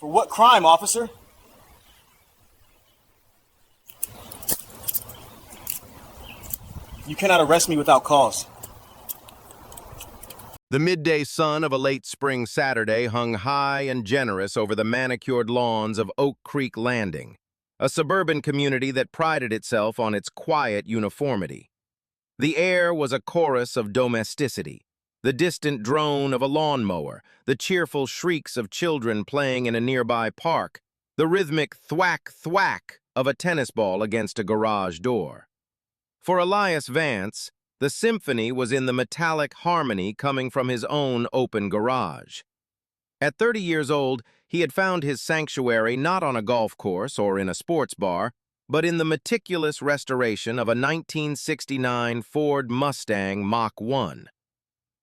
For what crime, officer? You cannot arrest me without cause. The midday sun of a late spring Saturday hung high and generous over the manicured lawns of Oak Creek Landing, a suburban community that prided itself on its quiet uniformity. The air was a chorus of domesticity, the distant drone of a lawnmower, the cheerful shrieks of children playing in a nearby park, the rhythmic thwack-thwack of a tennis ball against a garage door. For Elias Vance, the symphony was in the metallic harmony coming from his own open garage. At 30 years old, he had found his sanctuary not on a golf course or in a sports bar, but in the meticulous restoration of a 1969 Ford Mustang Mach 1.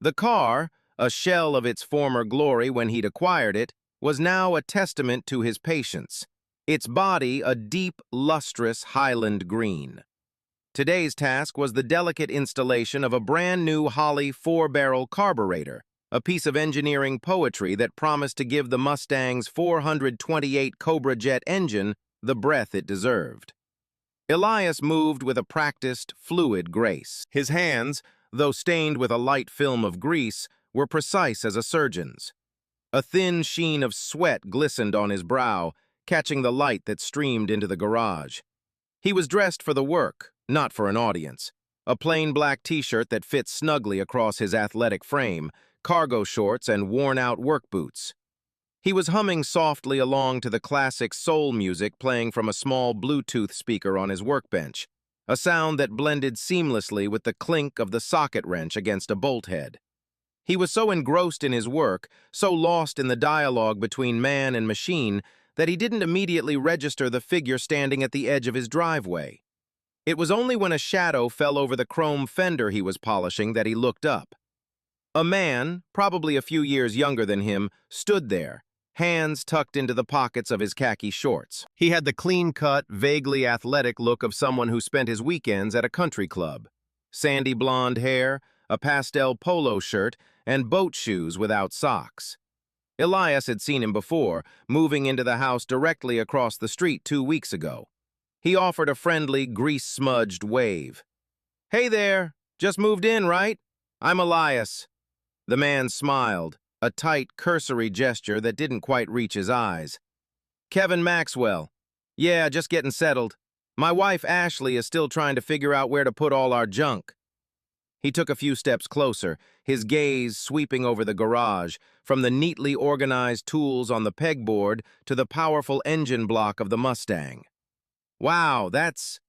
The car, a shell of its former glory when he'd acquired it, was now a testament to his patience, its body a deep, lustrous Highland green. Today's task was the delicate installation of a brand-new Holley 4-barrel carburetor, a piece of engineering poetry that promised to give the Mustang's 428 Cobra Jet engine the breath it deserved. Elias moved with a practiced, fluid grace. His hands, though stained with a light film of grease, were precise as a surgeon's. A thin sheen of sweat glistened on his brow, catching the light that streamed into the garage. He was dressed for the work, not for an audience. A plain black t-shirt that fit snugly across his athletic frame, cargo shorts, and worn-out work boots. He was humming softly along to the classic soul music playing from a small Bluetooth speaker on his workbench, a sound that blended seamlessly with the clink of the socket wrench against a bolt head. He was so engrossed in his work, so lost in the dialogue between man and machine, that he didn't immediately register the figure standing at the edge of his driveway. It was only when a shadow fell over the chrome fender he was polishing that he looked up. A man, probably a few years younger than him, stood there, hands tucked into the pockets of his khaki shorts. He had the clean-cut, vaguely athletic look of someone who spent his weekends at a country club. Sandy blonde hair, a pastel polo shirt, and boat shoes without socks. Elias had seen him before, moving into the house directly across the street 2 weeks ago. He offered a friendly, grease-smudged wave. "Hey there, just moved in, right? I'm Elias." The man smiled, a tight, cursory gesture that didn't quite reach his eyes. "Kevin Maxwell. Yeah, just getting settled. My wife, Ashley, is still trying to figure out where to put all our junk." He took a few steps closer, his gaze sweeping over the garage, from the neatly organized tools on the pegboard to the powerful engine block of the Mustang. "Wow, that's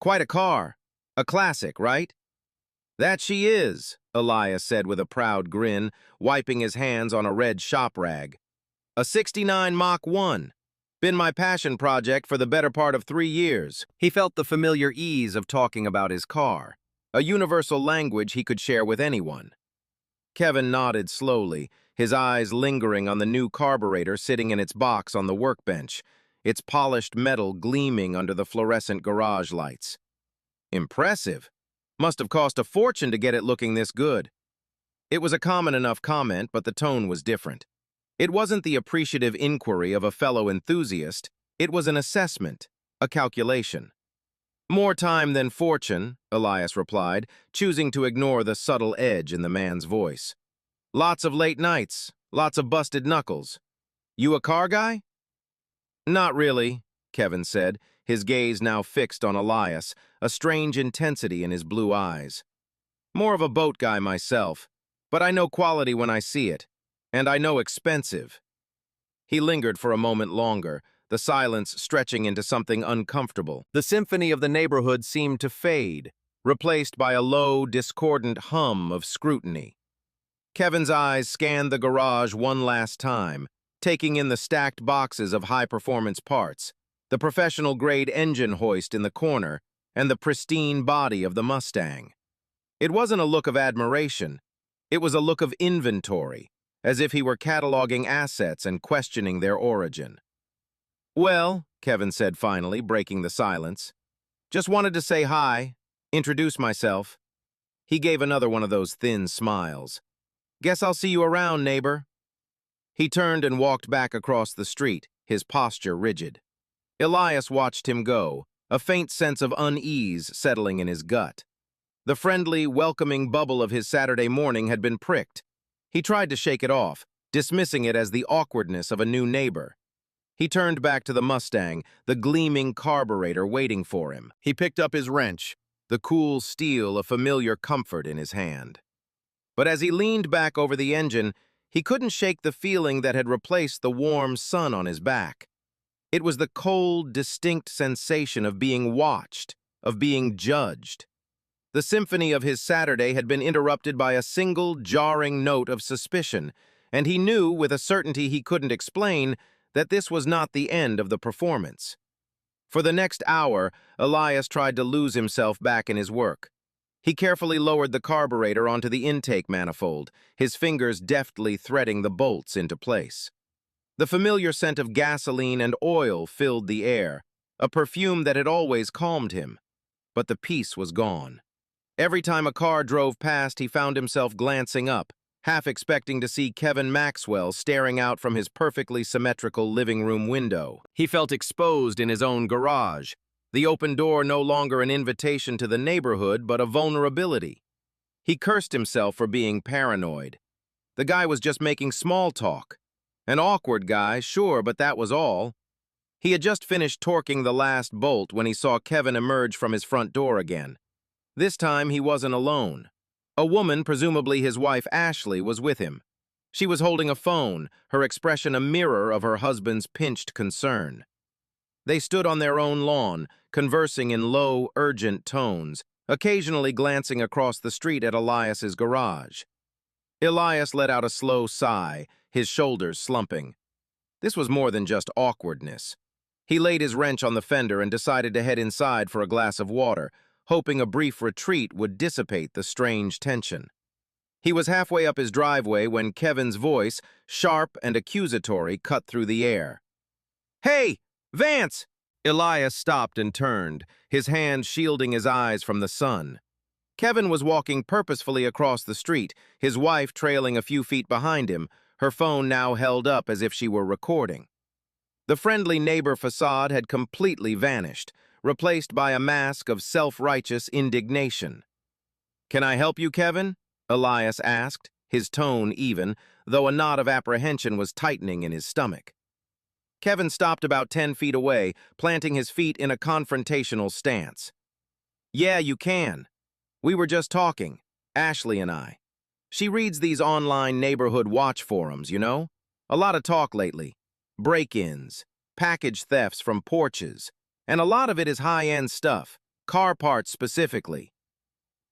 quite a car. A classic, right?" "That she is," Elias said with a proud grin, wiping his hands on a red shop rag. "A 69 Mach 1. Been my passion project for the better part of 3 years." He felt the familiar ease of talking about his car, a universal language he could share with anyone. Kevin nodded slowly, his eyes lingering on the new carburetor sitting in its box on the workbench, its polished metal gleaming under the fluorescent garage lights. "Impressive. Must have cost a fortune to get it looking this good." It was a common enough comment, but the tone was different. It wasn't the appreciative inquiry of a fellow enthusiast, it was an assessment, a calculation. "More time than fortune," Elias replied, choosing to ignore the subtle edge in the man's voice. "Lots of late nights, lots of busted knuckles. You a car guy?" "Not really," Kevin said, his gaze now fixed on Elias, a strange intensity in his blue eyes. "More of a boat guy myself, but I know quality when I see it, and I know expensive." He lingered for a moment longer, the silence stretching into something uncomfortable. The symphony of the neighborhood seemed to fade, replaced by a low, discordant hum of scrutiny. Kevin's eyes scanned the garage one last time, taking in the stacked boxes of high-performance parts, the professional-grade engine hoist in the corner, and the pristine body of the Mustang. It wasn't a look of admiration. It was a look of inventory, as if he were cataloging assets and questioning their origin. "Well," Kevin said finally, breaking the silence, "just wanted to say hi, introduce myself." He gave another one of those thin smiles. "Guess I'll see you around, neighbor." He turned and walked back across the street, his posture rigid. Elias watched him go, a faint sense of unease settling in his gut. The friendly, welcoming bubble of his Saturday morning had been pricked. He tried to shake it off, dismissing it as the awkwardness of a new neighbor. He turned back to the Mustang, the gleaming carburetor waiting for him. He picked up his wrench, the cool steel a familiar comfort in his hand. But as he leaned back over the engine, he couldn't shake the feeling that had replaced the warm sun on his back. It was the cold, distinct sensation of being watched, of being judged. The symphony of his Saturday had been interrupted by a single, jarring note of suspicion, and he knew, with a certainty he couldn't explain, that this was not the end of the performance. For the next hour, Elias tried to lose himself back in his work. He carefully lowered the carburetor onto the intake manifold, his fingers deftly threading the bolts into place. The familiar scent of gasoline and oil filled the air, a perfume that had always calmed him. But the peace was gone. Every time a car drove past, he found himself glancing up, half expecting to see Kevin Maxwell staring out from his perfectly symmetrical living room window. He felt exposed in his own garage, the open door no longer an invitation to the neighborhood, but a vulnerability. He cursed himself for being paranoid. The guy was just making small talk. An awkward guy, sure, but that was all. He had just finished torquing the last bolt when he saw Kevin emerge from his front door again. This time he wasn't alone. A woman, presumably his wife Ashley, was with him. She was holding a phone, her expression a mirror of her husband's pinched concern. They stood on their own lawn, conversing in low, urgent tones, occasionally glancing across the street at Elias's garage. Elias let out a slow sigh, his shoulders slumping. This was more than just awkwardness. He laid his wrench on the fender and decided to head inside for a glass of water, hoping a brief retreat would dissipate the strange tension. He was halfway up his driveway when Kevin's voice, sharp and accusatory, cut through the air. "Hey, Vance!" Elias stopped and turned, his hand shielding his eyes from the sun. Kevin was walking purposefully across the street, his wife trailing a few feet behind him, her phone now held up as if she were recording. The friendly neighbor facade had completely vanished, replaced by a mask of self-righteous indignation. "Can I help you, Kevin?" Elias asked, his tone even, though a knot of apprehension was tightening in his stomach. Kevin stopped about 10 feet away, planting his feet in a confrontational stance. "Yeah, you can. We were just talking, Ashley and I. She reads these online neighborhood watch forums, you know? A lot of talk lately. Break-ins, package thefts from porches, and a lot of it is high-end stuff, car parts specifically."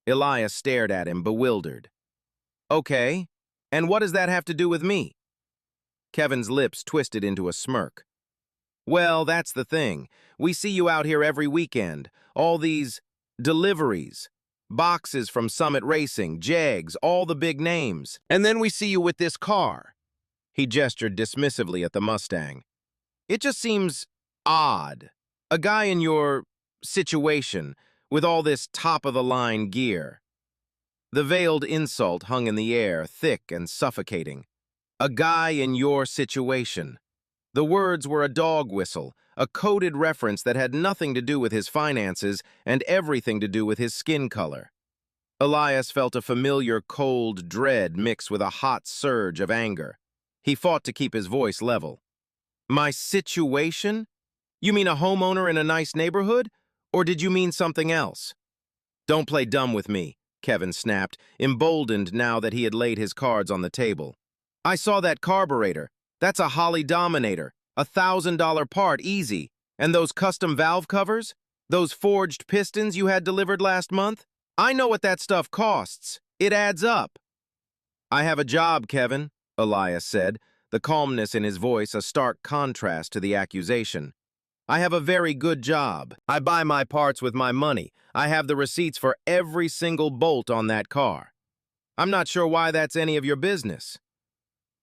Elias stared at him, bewildered. "Okay, and what does that have to do with me?" Kevin's lips twisted into a smirk. "Well, that's the thing. We see you out here every weekend. All these deliveries, boxes from Summit Racing, Jegs, all the big names. And then we see you with this car." He gestured dismissively at the Mustang. "It just seems odd. A guy in your situation, with all this top-of-the-line gear." The veiled insult hung in the air, thick and suffocating. A guy in your situation. The words were a dog whistle, a coded reference that had nothing to do with his finances and everything to do with his skin color. Elias felt a familiar cold dread mix with a hot surge of anger. He fought to keep his voice level. "My situation? You mean a homeowner in a nice neighborhood? Or did you mean something else?" "Don't play dumb with me," Kevin snapped, emboldened now that he had laid his cards on the table. "I saw that carburetor. That's a Holly Dominator, a $1,000 part, easy. And those custom valve covers? Those forged pistons you had delivered last month? I know what that stuff costs. It adds up." "I have a job, Kevin," Elias said, the calmness in his voice a stark contrast to the accusation. "I have a very good job. I buy my parts with my money. I have the receipts for every single bolt on that car. I'm not sure why that's any of your business."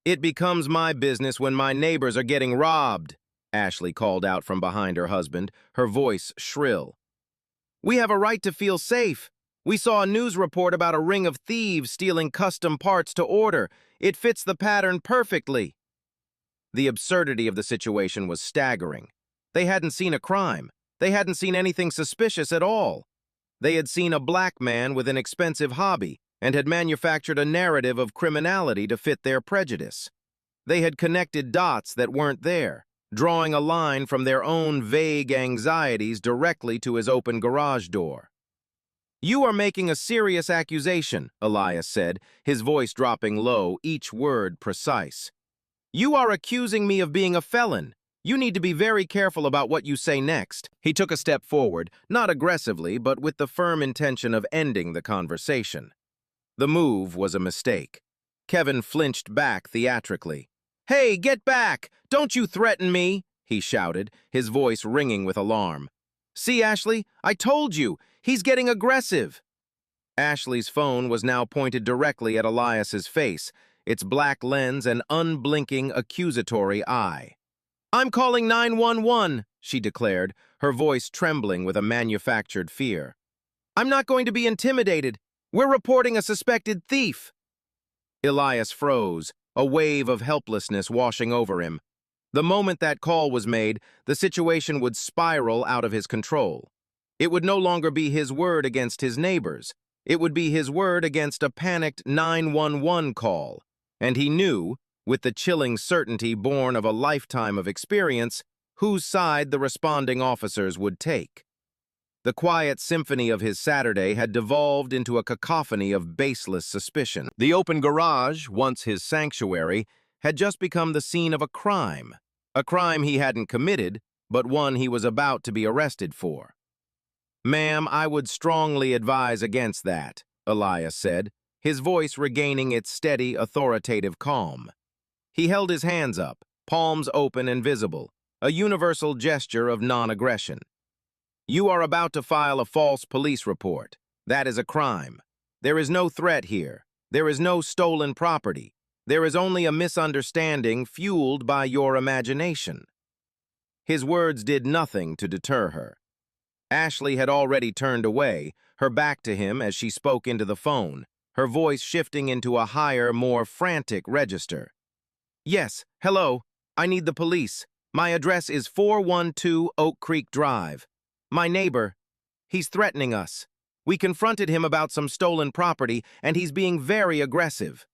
"It becomes my business when my neighbors are getting robbed," Ashley called out from behind her husband, her voice shrill. "We have a right to feel safe. We saw a news report about a ring of thieves stealing custom parts to order. It fits the pattern perfectly." The absurdity of the situation was staggering. They hadn't seen a crime. They hadn't seen anything suspicious at all. They had seen a black man with an expensive hobby and had manufactured a narrative of criminality to fit their prejudice. They had connected dots that weren't there, drawing a line from their own vague anxieties directly to his open garage door. "You are making a serious accusation," Elias said, his voice dropping low, each word precise. "You are accusing me of being a felon. You need to be very careful about what you say next." He took a step forward, not aggressively, but with the firm intention of ending the conversation. The move was a mistake. Kevin flinched back theatrically. "Hey, get back! Don't you threaten me!" he shouted, his voice ringing with alarm. "See, Ashley, I told you! He's getting aggressive!" Ashley's phone was now pointed directly at Elias's face, its black lens an unblinking, accusatory eye. "I'm calling 911, she declared, her voice trembling with a manufactured fear. "I'm not going to be intimidated. We're reporting a suspected thief." Elias froze, a wave of helplessness washing over him. The moment that call was made, the situation would spiral out of his control. It would no longer be his word against his neighbors. It would be his word against a panicked 911 call. And he knew, with the chilling certainty born of a lifetime of experience, whose side the responding officers would take. The quiet symphony of his Saturday had devolved into a cacophony of baseless suspicion. The open garage, once his sanctuary, had just become the scene of a crime he hadn't committed, but one he was about to be arrested for. "Ma'am, I would strongly advise against that," Elias said, his voice regaining its steady, authoritative calm. He held his hands up, palms open and visible, a universal gesture of non-aggression. "You are about to file a false police report. That is a crime. There is no threat here. There is no stolen property. There is only a misunderstanding fueled by your imagination." His words did nothing to deter her. Ashley had already turned away, her back to him as she spoke into the phone, her voice shifting into a higher, more frantic register. "Yes, hello. I need the police. My address is 412 Oak Creek Drive. My neighbor, he's threatening us. We confronted him about some stolen property, and he's being very aggressive."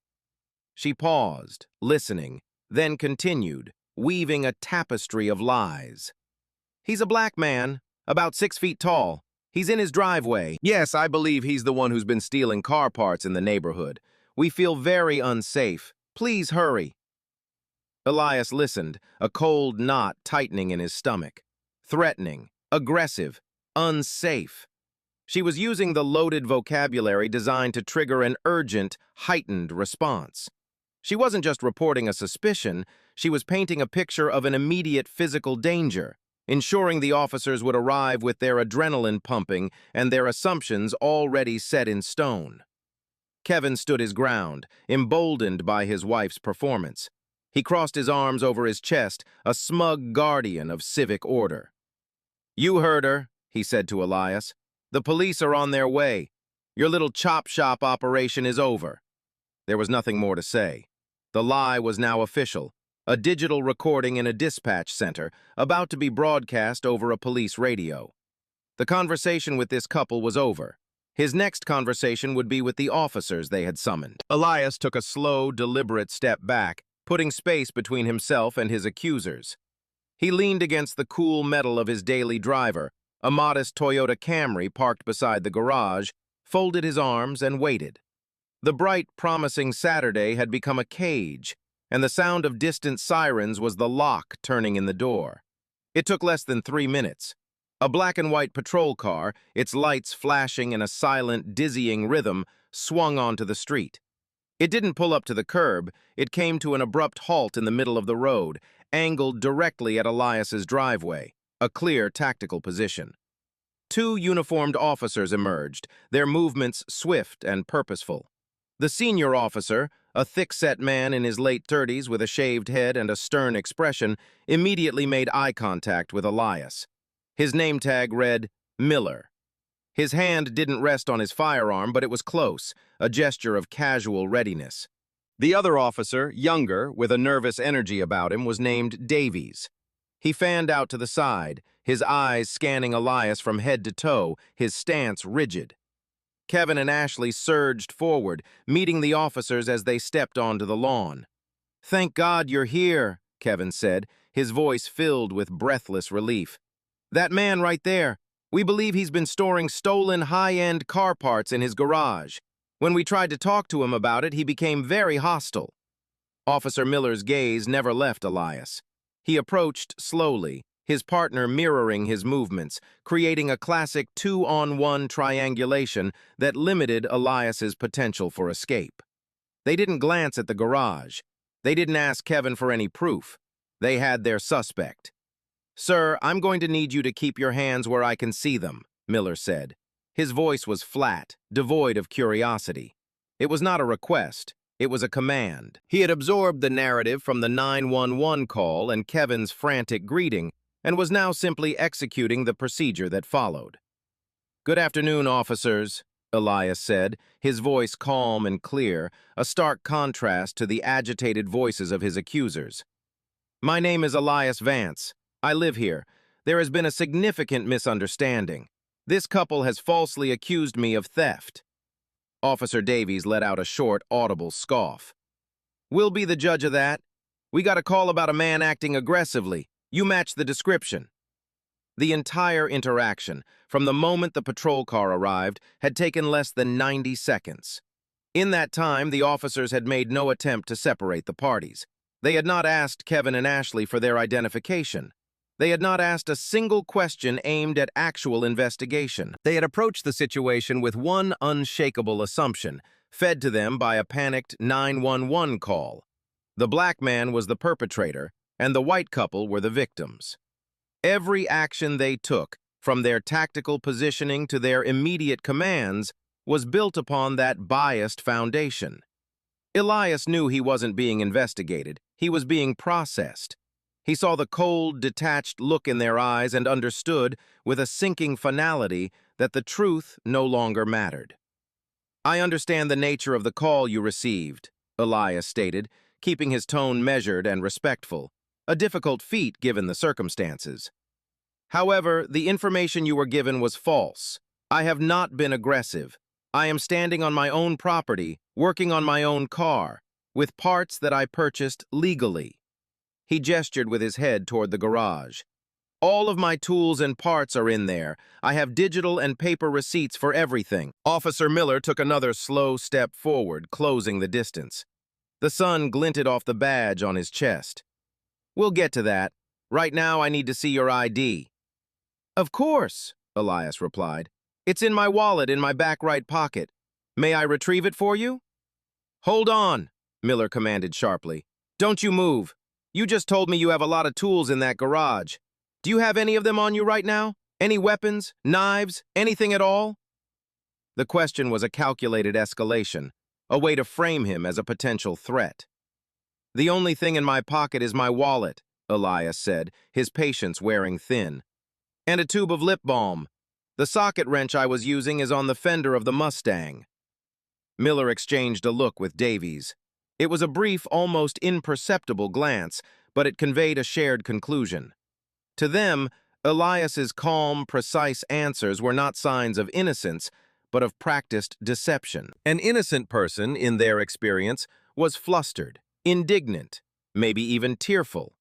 She paused, listening, then continued, weaving a tapestry of lies. "He's a black man, about 6 feet tall. He's in his driveway. Yes, I believe he's the one who's been stealing car parts in the neighborhood. We feel very unsafe. Please hurry." Elias listened, a cold knot tightening in his stomach. Threatening, aggressive, unsafe. She was using the loaded vocabulary designed to trigger an urgent, heightened response. She wasn't just reporting a suspicion, she was painting a picture of an immediate physical danger, ensuring the officers would arrive with their adrenaline pumping and their assumptions already set in stone. Kevin stood his ground, emboldened by his wife's performance. He crossed his arms over his chest, a smug guardian of civic order. "You heard her," he said to Elias. "The police are on their way. Your little chop shop operation is over." There was nothing more to say. The lie was now official, a digital recording in a dispatch center, about to be broadcast over a police radio. The conversation with this couple was over. His next conversation would be with the officers they had summoned. Elias took a slow, deliberate step back, putting space between himself and his accusers. He leaned against the cool metal of his daily driver, a modest Toyota Camry parked beside the garage, folded his arms and waited. The bright, promising Saturday had become a cage, and the sound of distant sirens was the lock turning in the door. It took less than 3 minutes. A black and white patrol car, its lights flashing in a silent, dizzying rhythm, swung onto the street. It didn't pull up to the curb, it came to an abrupt halt in the middle of the road, angled directly at Elias's driveway, a clear tactical position. 2 uniformed officers emerged, their movements swift and purposeful. The senior officer, a thick-set man in his late 30s with a shaved head and a stern expression, immediately made eye contact with Elias. His name tag read, Miller. His hand didn't rest on his firearm, but it was close, a gesture of casual readiness. The other officer, younger, with a nervous energy about him, was named Davies. He fanned out to the side, his eyes scanning Elias from head to toe, his stance rigid. Kevin and Ashley surged forward, meeting the officers as they stepped onto the lawn. "Thank God you're here," Kevin said, his voice filled with breathless relief. "That man right there, we believe he's been storing stolen high-end car parts in his garage. When we tried to talk to him about it, he became very hostile." Officer Miller's gaze never left Elias. He approached slowly, his partner mirroring his movements, creating a classic two-on-one triangulation that limited Elias's potential for escape. They didn't glance at the garage. They didn't ask Kevin for any proof. They had their suspect. "Sir, I'm going to need you to keep your hands where I can see them," Miller said. His voice was flat, devoid of curiosity. It was not a request. It was a command. He had absorbed the narrative from the 911 call and Kevin's frantic greeting, and was now simply executing the procedure that followed. "Good afternoon, officers," Elias said, his voice calm and clear, a stark contrast to the agitated voices of his accusers. "My name is Elias Vance. I live here. There has been a significant misunderstanding. This couple has falsely accused me of theft." Officer Davies let out a short, audible scoff. "We'll be the judge of that. We got a call about a man acting aggressively. You match the description." The entire interaction, from the moment the patrol car arrived, had taken less than 90 seconds. In that time, the officers had made no attempt to separate the parties. They had not asked Kevin and Ashley for their identification. They had not asked a single question aimed at actual investigation. They had approached the situation with one unshakable assumption, fed to them by a panicked 911 call. The black man was the perpetrator, and the white couple were the victims. Every action they took, from their tactical positioning to their immediate commands, was built upon that biased foundation. Elias knew he wasn't being investigated. He was being processed. He saw the cold, detached look in their eyes and understood, with a sinking finality, that the truth no longer mattered. "I understand the nature of the call you received," Elias stated, keeping his tone measured and respectful, a difficult feat given the circumstances. "However, the information you were given was false. I have not been aggressive. I am standing on my own property, working on my own car, with parts that I purchased legally." He gestured with his head toward the garage. "All of my tools and parts are in there. I have digital and paper receipts for everything." Officer Miller took another slow step forward, closing the distance. The sun glinted off the badge on his chest. "We'll get to that. Right now, I need to see your ID." "Of course," Elias replied. "It's in my wallet in my back right pocket. May I retrieve it for you?" "Hold on," Miller commanded sharply. "Don't you move. You just told me you have a lot of tools in that garage. Do you have any of them on you right now? Any weapons, knives, anything at all?" The question was a calculated escalation, a way to frame him as a potential threat. "The only thing in my pocket is my wallet," Elias said, his patience wearing thin. "And a tube of lip balm. The socket wrench I was using is on the fender of the Mustang." Miller exchanged a look with Davies. It was a brief, almost imperceptible glance, but it conveyed a shared conclusion. To them, Elias's calm, precise answers were not signs of innocence, but of practiced deception. An innocent person, in their experience, was flustered, indignant, maybe even tearful.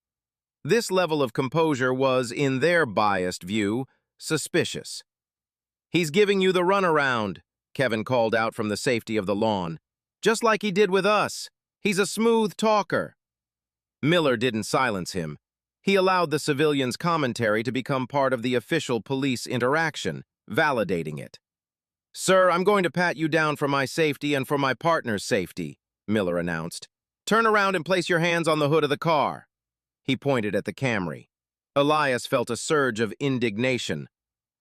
This level of composure was, in their biased view, suspicious. "He's giving you the runaround," Kevin called out from the safety of the lawn. "Just like he did with us. He's a smooth talker." Miller didn't silence him. He allowed the civilian's commentary to become part of the official police interaction, validating it. "Sir, I'm going to pat you down for my safety and for my partner's safety," Miller announced. "Turn around and place your hands on the hood of the car." He pointed at the Camry. Elias felt a surge of indignation.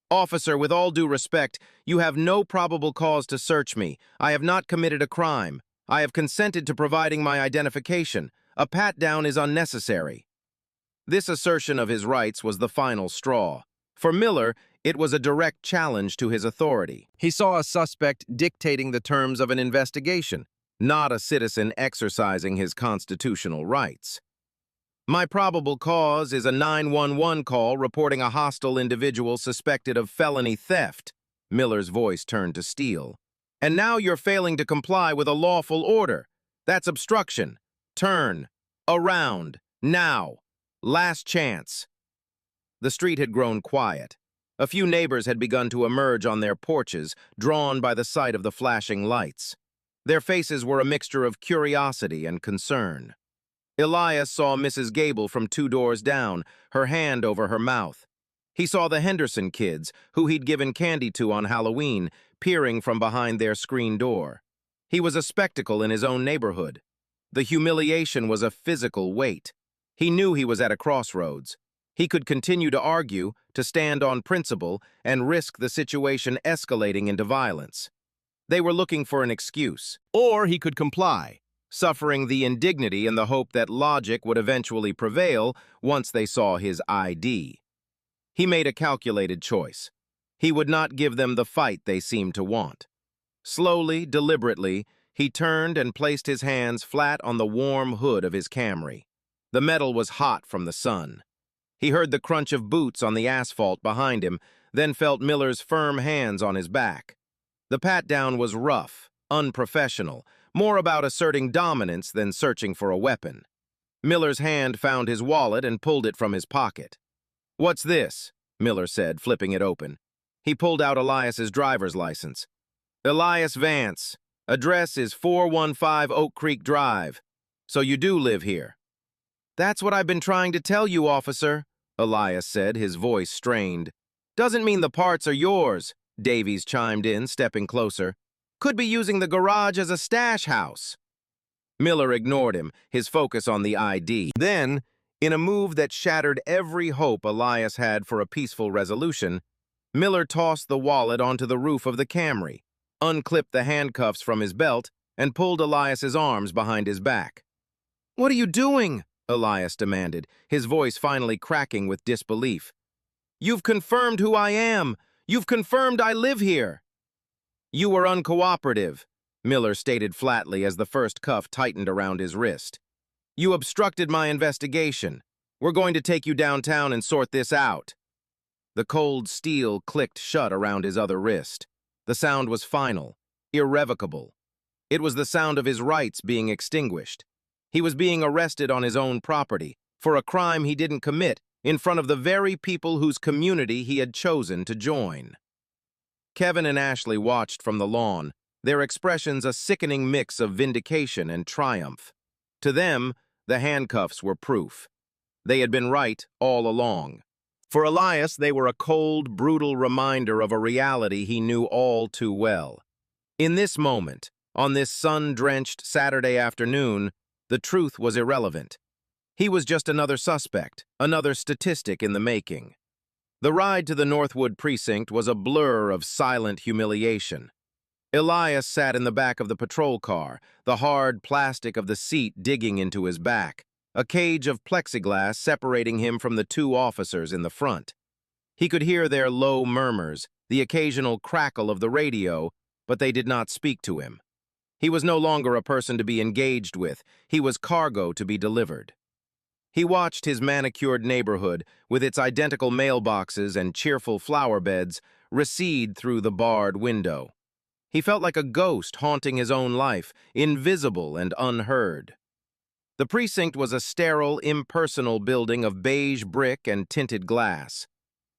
"Officer, with all due respect, you have no probable cause to search me. I have not committed a crime. I have consented to providing my identification. A pat-down is unnecessary." This assertion of his rights was the final straw. For Miller, it was a direct challenge to his authority. He saw a suspect dictating the terms of an investigation, not a citizen exercising his constitutional rights. My probable cause is a 911 call reporting a hostile individual suspected of felony theft. Miller's voice turned to steel. And now you're failing to comply with a lawful order. That's obstruction. Turn. Around. Now. Last chance. The street had grown quiet. A few neighbors had begun to emerge on their porches, drawn by the sight of the flashing lights. Their faces were a mixture of curiosity and concern. Elias saw Mrs. Gable from 2 doors down, her hand over her mouth. He saw the Henderson kids, who he'd given candy to on Halloween, peering from behind their screen door. He was a spectacle in his own neighborhood. The humiliation was a physical weight. He knew he was at a crossroads. He could continue to argue, to stand on principle, and risk the situation escalating into violence. They were looking for an excuse. Or he could comply, suffering the indignity in the hope that logic would eventually prevail once they saw his ID. He made a calculated choice. He would not give them the fight they seemed to want. Slowly, deliberately, he turned and placed his hands flat on the warm hood of his Camry. The metal was hot from the sun. He heard the crunch of boots on the asphalt behind him, then felt Miller's firm hands on his back. The pat-down was rough, unprofessional, more about asserting dominance than searching for a weapon. Miller's hand found his wallet and pulled it from his pocket. "What's this?" Miller said, flipping it open. He pulled out Elias's driver's license. "Elias Vance. Address is 415 Oak Creek Drive. So you do live here." "That's what I've been trying to tell you, officer," Elias said, his voice strained. "Doesn't mean the parts are yours," Davies chimed in, stepping closer. "Could be using the garage as a stash house." Miller ignored him, his focus on the ID. Then, in a move that shattered every hope Elias had for a peaceful resolution, Miller tossed the wallet onto the roof of the Camry, unclipped the handcuffs from his belt, and pulled Elias's arms behind his back. "What are you doing?" Elias demanded, his voice finally cracking with disbelief. "You've confirmed who I am. You've confirmed I live here." "You were uncooperative," Miller stated flatly as the first cuff tightened around his wrist. "You obstructed my investigation. We're going to take you downtown and sort this out." The cold steel clicked shut around his other wrist. The sound was final, irrevocable. It was the sound of his rights being extinguished. He was being arrested on his own property for a crime he didn't commit in front of the very people whose community he had chosen to join. Kevin and Ashley watched from the lawn, their expressions a sickening mix of vindication and triumph. To them, the handcuffs were proof. They had been right all along. For Elias, they were a cold, brutal reminder of a reality he knew all too well. In this moment, on this sun-drenched Saturday afternoon, the truth was irrelevant. He was just another suspect, another statistic in the making. The ride to the Northwood precinct was a blur of silent humiliation. Elias sat in the back of the patrol car, the hard plastic of the seat digging into his back, a cage of plexiglass separating him from the 2 officers in the front. He could hear their low murmurs, the occasional crackle of the radio, but they did not speak to him. He was no longer a person to be engaged with. He was cargo to be delivered. He watched his manicured neighborhood, with its identical mailboxes and cheerful flower beds, recede through the barred window. He felt like a ghost haunting his own life, invisible and unheard. The precinct was a sterile, impersonal building of beige brick and tinted glass.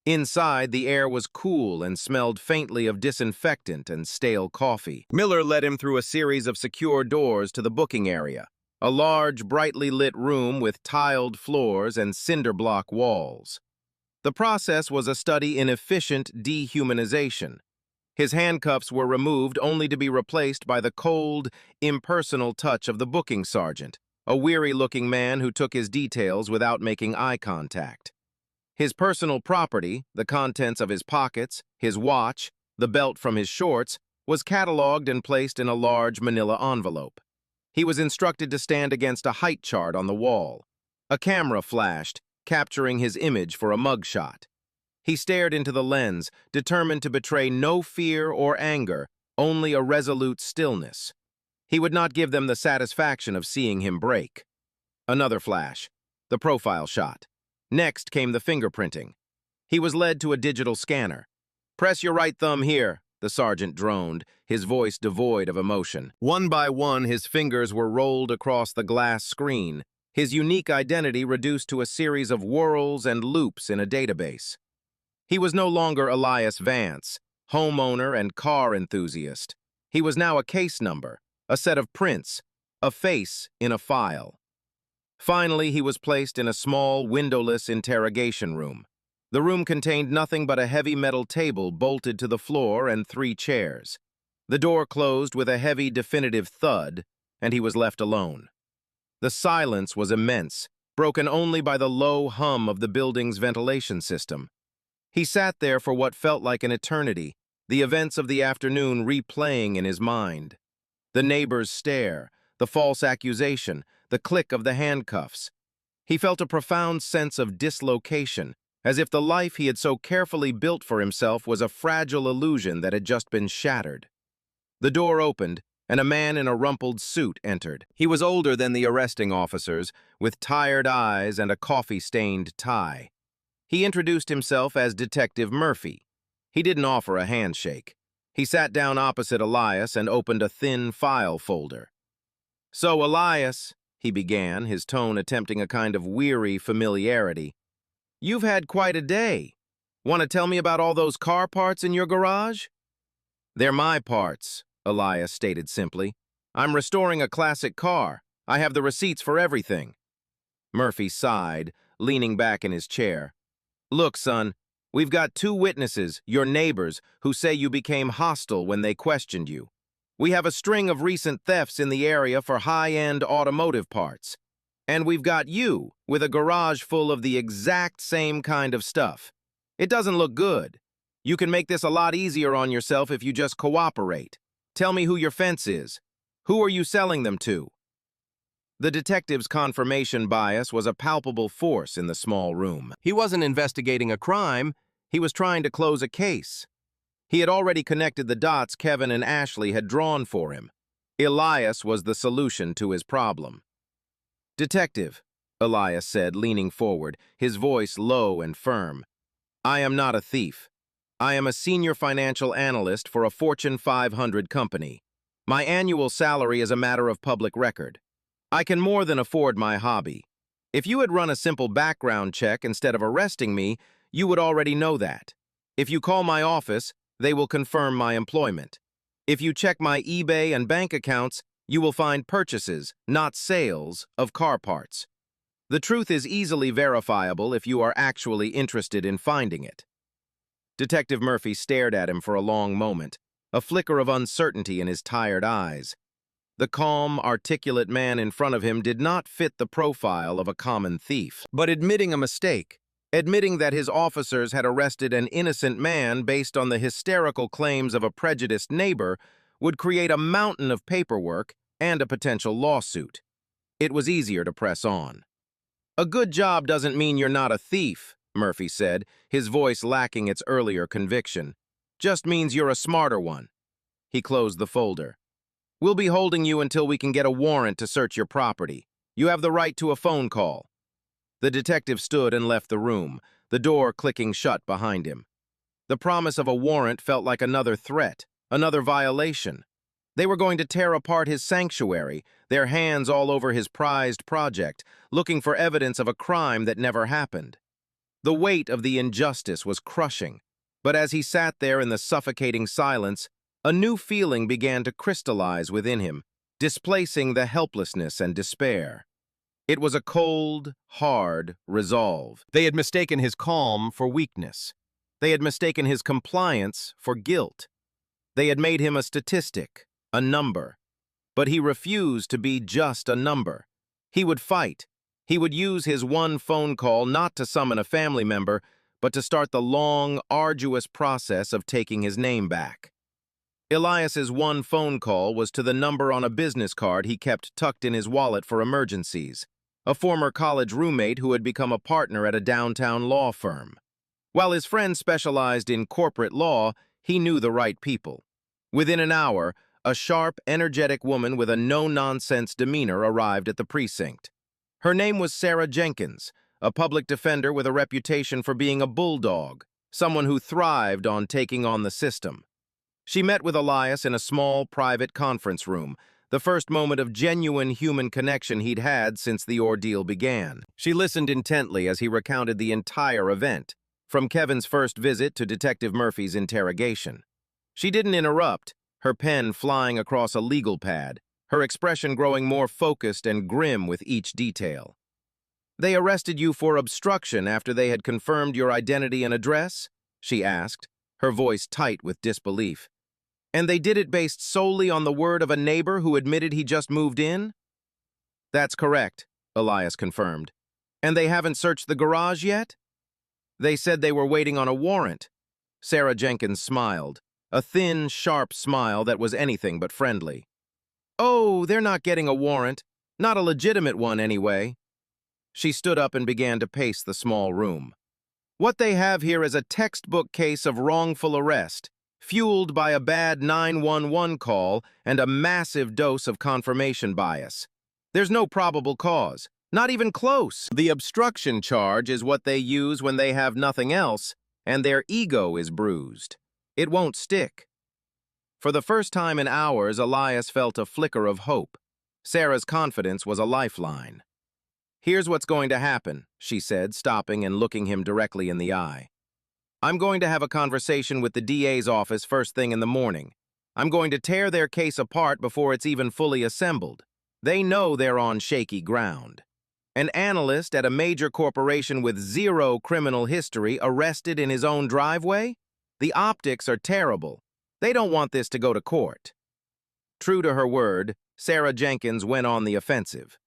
Inside, the air was cool and smelled faintly of disinfectant and stale coffee. Miller led him through a series of secure doors to the booking area, a large, brightly lit room with tiled floors and cinder-block walls. The process was a study in efficient dehumanization. His handcuffs were removed only to be replaced by the cold, impersonal touch of the booking sergeant, a weary-looking man who took his details without making eye contact. His personal property, the contents of his pockets, his watch, the belt from his shorts, was cataloged and placed in a large manila envelope. He was instructed to stand against a height chart on the wall. A camera flashed, capturing his image for a mugshot. He stared into the lens, determined to betray no fear or anger, only a resolute stillness. He would not give them the satisfaction of seeing him break. Another flash. The profile shot. Next came the fingerprinting. He was led to a digital scanner. "Press your right thumb here," the sergeant droned, his voice devoid of emotion. One by one, his fingers were rolled across the glass screen, his unique identity reduced to a series of whirls and loops in a database. He was no longer Elias Vance, homeowner and car enthusiast. He was now a case number, a set of prints, a face in a file. Finally, he was placed in a small, windowless interrogation room. The room contained nothing but a heavy metal table bolted to the floor and 3 chairs. The door closed with a heavy, definitive thud, and he was left alone. The silence was immense, broken only by the low hum of the building's ventilation system. He sat there for what felt like an eternity, the events of the afternoon replaying in his mind. The neighbor's stare, the false accusation, the click of the handcuffs. He felt a profound sense of dislocation, as if the life he had so carefully built for himself was a fragile illusion that had just been shattered. The door opened, and a man in a rumpled suit entered. He was older than the arresting officers, with tired eyes and a coffee-stained tie. He introduced himself as Detective Murphy. He didn't offer a handshake. He sat down opposite Elias and opened a thin file folder. "So, Elias," he began, his tone attempting a kind of weary familiarity, "you've had quite a day. Want to tell me about all those car parts in your garage?" "They're my parts," Elias stated simply. "I'm restoring a classic car. I have the receipts for everything." Murphy sighed, leaning back in his chair. "Look, son, we've got 2 witnesses, your neighbors, who say you became hostile when they questioned you. We have a string of recent thefts in the area for high-end automotive parts. And we've got you, with a garage full of the exact same kind of stuff. It doesn't look good. You can make this a lot easier on yourself if you just cooperate. Tell me who your fence is. Who are you selling them to?" The detective's confirmation bias was a palpable force in the small room. He wasn't investigating a crime, he was trying to close a case. He had already connected the dots Kevin and Ashley had drawn for him. Elias was the solution to his problem. "Detective," Elias said, leaning forward, his voice low and firm, "I am not a thief. I am a senior financial analyst for a Fortune 500 company. My annual salary is a matter of public record. I can more than afford my hobby. If you had run a simple background check instead of arresting me, you would already know that. If you call my office, they will confirm my employment. If you check my eBay and bank accounts, you will find purchases, not sales, of car parts. The truth is easily verifiable if you are actually interested in finding it." Detective Murphy stared at him for a long moment, a flicker of uncertainty in his tired eyes. The calm, articulate man in front of him did not fit the profile of a common thief. But admitting a mistake, admitting that his officers had arrested an innocent man based on the hysterical claims of a prejudiced neighbor, would create a mountain of paperwork and a potential lawsuit. It was easier to press on. "A good job doesn't mean you're not a thief," Murphy said, his voice lacking its earlier conviction. "Just means you're a smarter one." He closed the folder. "We'll be holding you until we can get a warrant to search your property. You have the right to a phone call." The detective stood and left the room, the door clicking shut behind him. The promise of a warrant felt like another threat, another violation. They were going to tear apart his sanctuary, their hands all over his prized project, looking for evidence of a crime that never happened. The weight of the injustice was crushing, but as he sat there in the suffocating silence, a new feeling began to crystallize within him, displacing the helplessness and despair. It was a cold, hard resolve. They had mistaken his calm for weakness. They had mistaken his compliance for guilt. They had made him a statistic, a number. But he refused to be just a number. He would fight. He would use his one phone call not to summon a family member, but to start the long, arduous process of taking his name back. Elias's one phone call was to the number on a business card he kept tucked in his wallet for emergencies, a former college roommate who had become a partner at a downtown law firm. While his friend specialized in corporate law, he knew the right people. Within an hour, a sharp, energetic woman with a no-nonsense demeanor arrived at the precinct. Her name was Sarah Jenkins, a public defender with a reputation for being a bulldog, someone who thrived on taking on the system. She met with Elias in a small, private conference room, the first moment of genuine human connection he'd had since the ordeal began. She listened intently as he recounted the entire event, from Kevin's first visit to Detective Murphy's interrogation. She didn't interrupt, her pen flying across a legal pad, her expression growing more focused and grim with each detail. "They arrested you for obstruction after they had confirmed your identity and address?" she asked, her voice tight with disbelief. "And they did it based solely on the word of a neighbor who admitted he just moved in?" "That's correct," Elias confirmed. "And they haven't searched the garage yet?" "They said they were waiting on a warrant." Sarah Jenkins smiled, a thin, sharp smile that was anything but friendly. "Oh, they're not getting a warrant. Not a legitimate one, anyway." She stood up and began to pace the small room. "What they have here is a textbook case of wrongful arrest, fueled by a bad 911 call and a massive dose of confirmation bias. There's no probable cause, not even close. The obstruction charge is what they use when they have nothing else, and their ego is bruised. It won't stick." For the first time in hours, Elias felt a flicker of hope. Sarah's confidence was a lifeline. "Here's what's going to happen," she said, stopping and looking him directly in the eye. "I'm going to have a conversation with the DA's office first thing in the morning. I'm going to tear their case apart before it's even fully assembled. They know they're on shaky ground. An analyst at a major corporation with zero criminal history arrested in his own driveway? The optics are terrible. They don't want this to go to court." True to her word, Sarah Jenkins went on the offensive.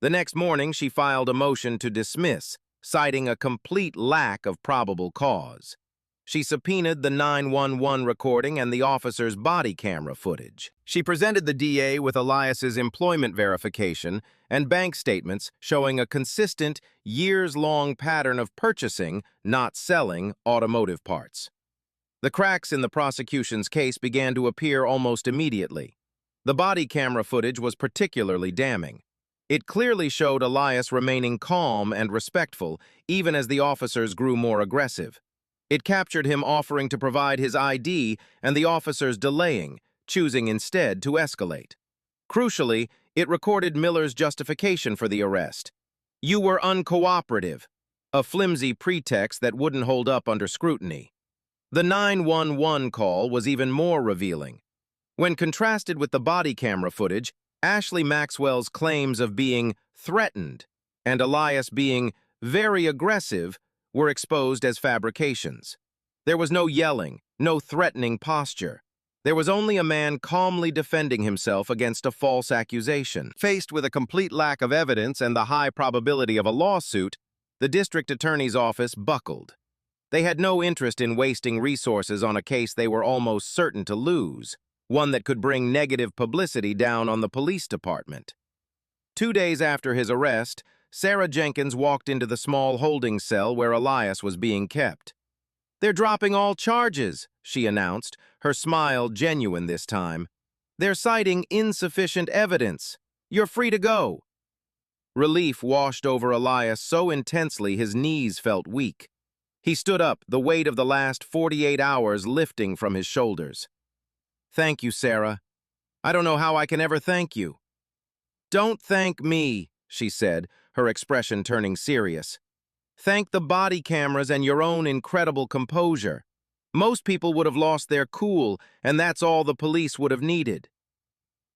The next morning, she filed a motion to dismiss, citing a complete lack of probable cause. She subpoenaed the 911 recording and the officer's body camera footage. She presented the DA with Elias's employment verification and bank statements showing a consistent, years-long pattern of purchasing, not selling, automotive parts. The cracks in the prosecution's case began to appear almost immediately. The body camera footage was particularly damning. It clearly showed Elias remaining calm and respectful, even as the officers grew more aggressive. It captured him offering to provide his ID and the officers delaying, choosing instead to escalate. Crucially, it recorded Miller's justification for the arrest. "You were uncooperative," a flimsy pretext that wouldn't hold up under scrutiny. The 911 call was even more revealing. When contrasted with the body camera footage, Ashley Maxwell's claims of being threatened and Elias being very aggressive were exposed as fabrications. There was no yelling, no threatening posture. There was only a man calmly defending himself against a false accusation. Faced with a complete lack of evidence and the high probability of a lawsuit, the district attorney's office buckled. They had no interest in wasting resources on a case they were almost certain to lose, one that could bring negative publicity down on the police department. 2 days after his arrest, Sarah Jenkins walked into the small holding cell where Elias was being kept. "They're dropping all charges," she announced, her smile genuine this time. "They're citing insufficient evidence. You're free to go." Relief washed over Elias so intensely his knees felt weak. He stood up, the weight of the last 48 hours lifting from his shoulders. "Thank you, Sarah. I don't know how I can ever thank you." "Don't thank me," she said, her expression turning serious. "Thank the body cameras and your own incredible composure. Most people would have lost their cool, and that's all the police would have needed."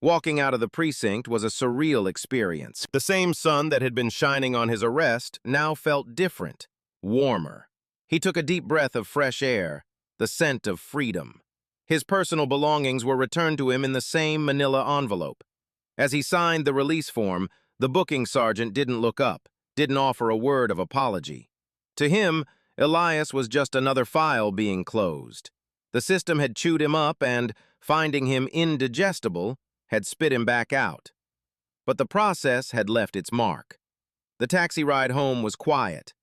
Walking out of the precinct was a surreal experience. The same sun that had been shining on his arrest now felt different, warmer. He took a deep breath of fresh air, the scent of freedom. His personal belongings were returned to him in the same manila envelope. As he signed the release form, the booking sergeant didn't look up, didn't offer a word of apology. To him, Elias was just another file being closed. The system had chewed him up and, finding him indigestible, had spit him back out. But the process had left its mark. The taxi ride home was quiet.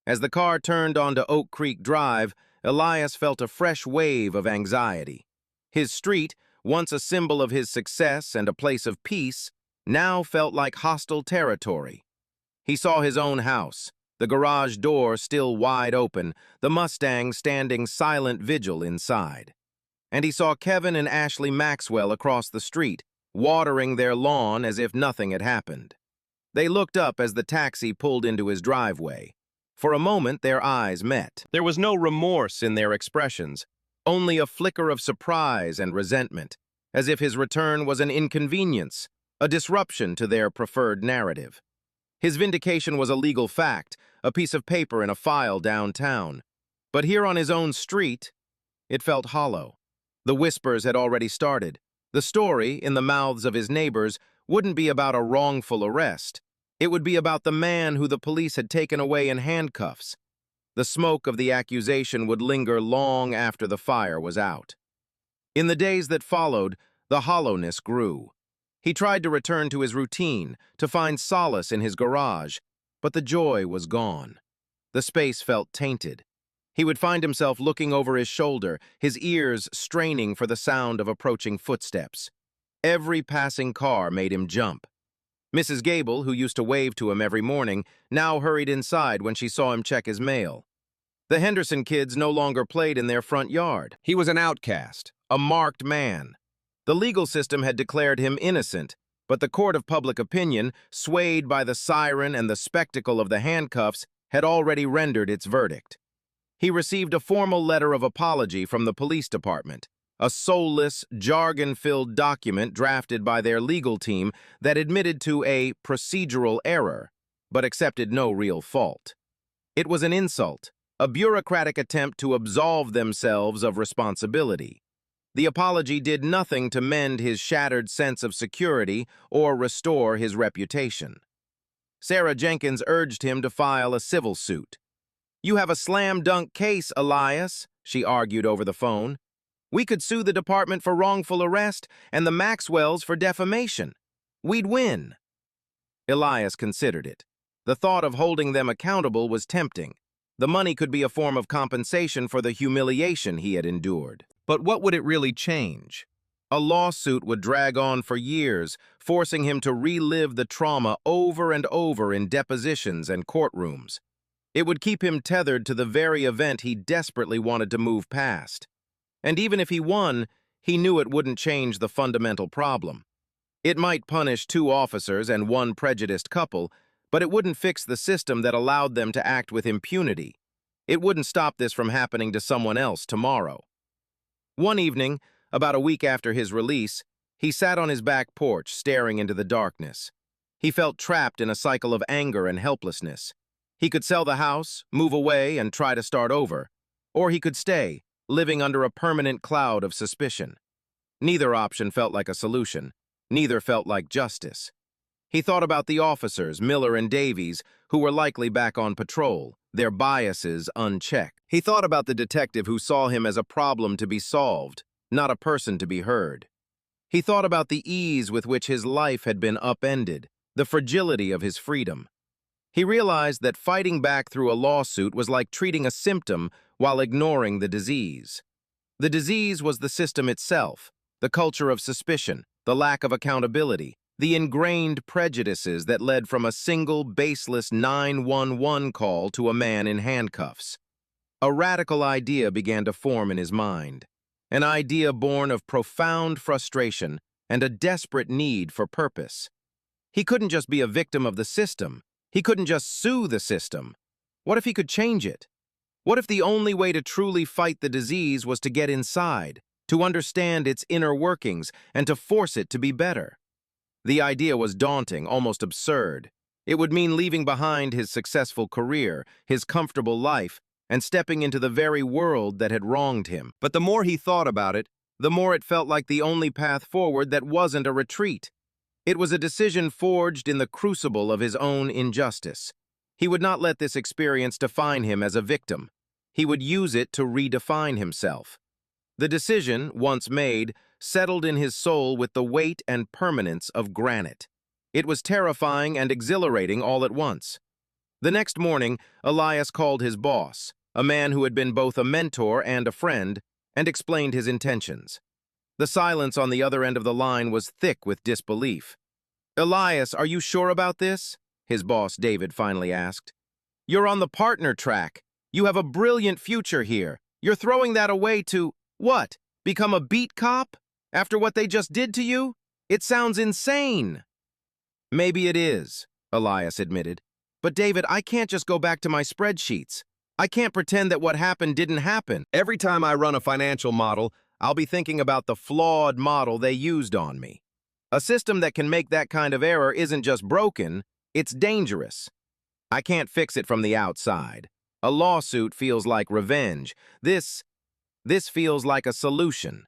As the car turned onto Oak Creek Drive, Elias felt a fresh wave of anxiety. His street, once a symbol of his success and a place of peace, now felt like hostile territory. He saw his own house, the garage door still wide open, the Mustang standing silent vigil inside. And he saw Kevin and Ashley Maxwell across the street, watering their lawn as if nothing had happened. They looked up as the taxi pulled into his driveway. For a moment, their eyes met. There was no remorse in their expressions, only a flicker of surprise and resentment, as if his return was an inconvenience, a disruption to their preferred narrative. His vindication was a legal fact, a piece of paper in a file downtown. But here on his own street, it felt hollow. The whispers had already started. The story, in the mouths of his neighbors, wouldn't be about a wrongful arrest. It would be about the man who the police had taken away in handcuffs. The smoke of the accusation would linger long after the fire was out. In the days that followed, the hollowness grew. He tried to return to his routine, to find solace in his garage, but the joy was gone. The space felt tainted. He would find himself looking over his shoulder, his ears straining for the sound of approaching footsteps. Every passing car made him jump. Mrs. Gable, who used to wave to him every morning, now hurried inside when she saw him check his mail. The Henderson kids no longer played in their front yard. He was an outcast, a marked man. The legal system had declared him innocent, but the court of public opinion, swayed by the siren and the spectacle of the handcuffs, had already rendered its verdict. He received a formal letter of apology from the police department, a soulless, jargon-filled document drafted by their legal team that admitted to a procedural error, but accepted no real fault. It was an insult, a bureaucratic attempt to absolve themselves of responsibility. The apology did nothing to mend his shattered sense of security or restore his reputation. Sarah Jenkins urged him to file a civil suit. "You have a slam-dunk case, Elias," she argued over the phone. "We could sue the department for wrongful arrest and the Maxwells for defamation. We'd win." Elias considered it. The thought of holding them accountable was tempting. The money could be a form of compensation for the humiliation he had endured. But what would it really change? A lawsuit would drag on for years, forcing him to relive the trauma over and over in depositions and courtrooms. It would keep him tethered to the very event he desperately wanted to move past. And even if he won, he knew it wouldn't change the fundamental problem. It might punish 2 officers and 1 prejudiced couple, but it wouldn't fix the system that allowed them to act with impunity. It wouldn't stop this from happening to someone else tomorrow. One evening, about a week after his release, he sat on his back porch staring into the darkness. He felt trapped in a cycle of anger and helplessness. He could sell the house, move away, and try to start over. Or he could stay, living under a permanent cloud of suspicion. Neither option felt like a solution. Neither felt like justice. He thought about the officers, Miller and Davies, who were likely back on patrol, their biases unchecked. He thought about the detective who saw him as a problem to be solved, not a person to be heard. He thought about the ease with which his life had been upended, the fragility of his freedom. He realized that fighting back through a lawsuit was like treating a symptom while ignoring the disease. The disease was the system itself, the culture of suspicion, the lack of accountability, the ingrained prejudices that led from a single baseless 911 call to a man in handcuffs. A radical idea began to form in his mind, an idea born of profound frustration and a desperate need for purpose. He couldn't just be a victim of the system. He couldn't just sue the system. What if he could change it? What if the only way to truly fight the disease was to get inside, to understand its inner workings, and to force it to be better? The idea was daunting, almost absurd. It would mean leaving behind his successful career, his comfortable life, and stepping into the very world that had wronged him. But the more he thought about it, the more it felt like the only path forward that wasn't a retreat. It was a decision forged in the crucible of his own injustice. He would not let this experience define him as a victim. He would use it to redefine himself. The decision, once made, settled in his soul with the weight and permanence of granite. It was terrifying and exhilarating all at once. The next morning, Elias called his boss, a man who had been both a mentor and a friend, and explained his intentions. The silence on the other end of the line was thick with disbelief. "Elias, are you sure about this?" his boss David finally asked. "You're on the partner track. You have a brilliant future here. You're throwing that away to, what, become a beat cop? After what they just did to you? It sounds insane." "Maybe it is," Elias admitted. "But David, I can't just go back to my spreadsheets. I can't pretend that what happened didn't happen. Every time I run a financial model, I'll be thinking about the flawed model they used on me. A system that can make that kind of error isn't just broken, it's dangerous. I can't fix it from the outside. A lawsuit feels like revenge. This feels like a solution."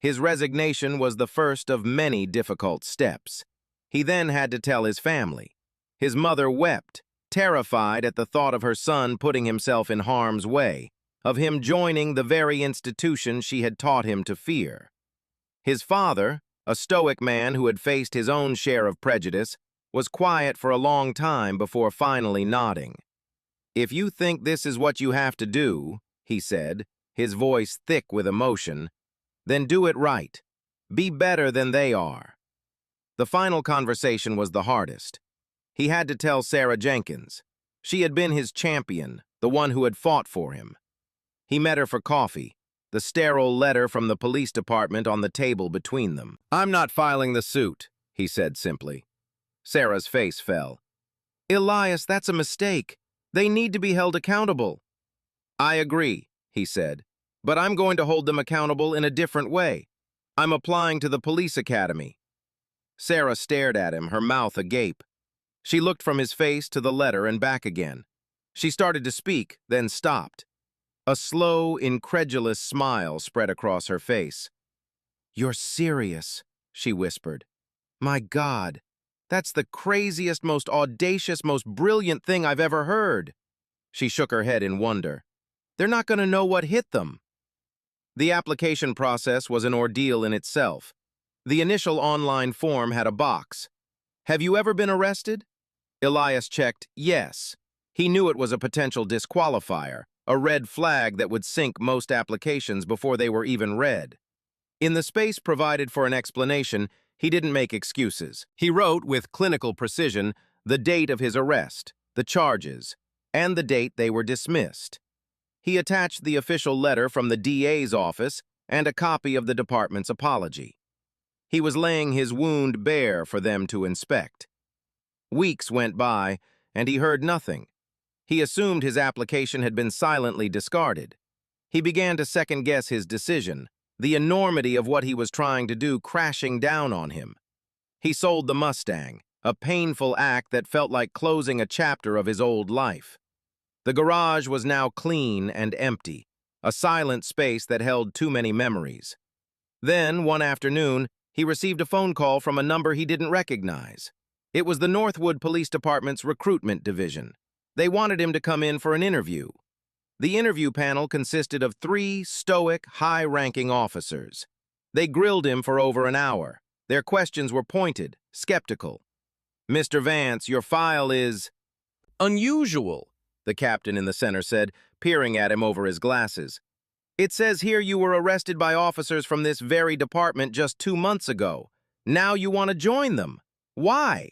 His resignation was the first of many difficult steps. He then had to tell his family. His mother wept, terrified at the thought of her son putting himself in harm's way, of him joining the very institution she had taught him to fear. His father, a stoic man who had faced his own share of prejudice, was quiet for a long time before finally nodding. "If you think this is what you have to do," he said, his voice thick with emotion, "then do it right. Be better than they are." The final conversation was the hardest. He had to tell Sarah Jenkins. She had been his champion, the one who had fought for him. He met her for coffee, the sterile letter from the police department on the table between them. "I'm not filing the suit," he said simply. Sarah's face fell. "Elias, that's a mistake. They need to be held accountable." "I agree," he said, "but I'm going to hold them accountable in a different way. I'm applying to the police academy." Sarah stared at him, her mouth agape. She looked from his face to the letter and back again. She started to speak, then stopped. A slow, incredulous smile spread across her face. "You're serious," she whispered. "My God, that's the craziest, most audacious, most brilliant thing I've ever heard." She shook her head in wonder. "They're not going to know what hit them." The application process was an ordeal in itself. The initial online form had a box. "Have you ever been arrested?" Elias checked yes. He knew it was a potential disqualifier, a red flag that would sink most applications before they were even read. In the space provided for an explanation, he didn't make excuses. He wrote with clinical precision the date of his arrest, the charges, and the date they were dismissed. He attached the official letter from the DA's office and a copy of the department's apology. He was laying his wound bare for them to inspect. Weeks went by, and he heard nothing. He assumed his application had been silently discarded. He began to second-guess his decision, the enormity of what he was trying to do crashing down on him. He sold the Mustang, a painful act that felt like closing a chapter of his old life. The garage was now clean and empty, a silent space that held too many memories. Then, one afternoon, he received a phone call from a number he didn't recognize. It was the Northwood Police Department's recruitment division. They wanted him to come in for an interview. The interview panel consisted of 3 stoic, high-ranking officers. They grilled him for over an hour. Their questions were pointed, skeptical. "Mr. Vance, your file is unusual," the captain in the center said, peering at him over his glasses. "It says here you were arrested by officers from this very department just 2 months ago. Now you want to join them. Why?"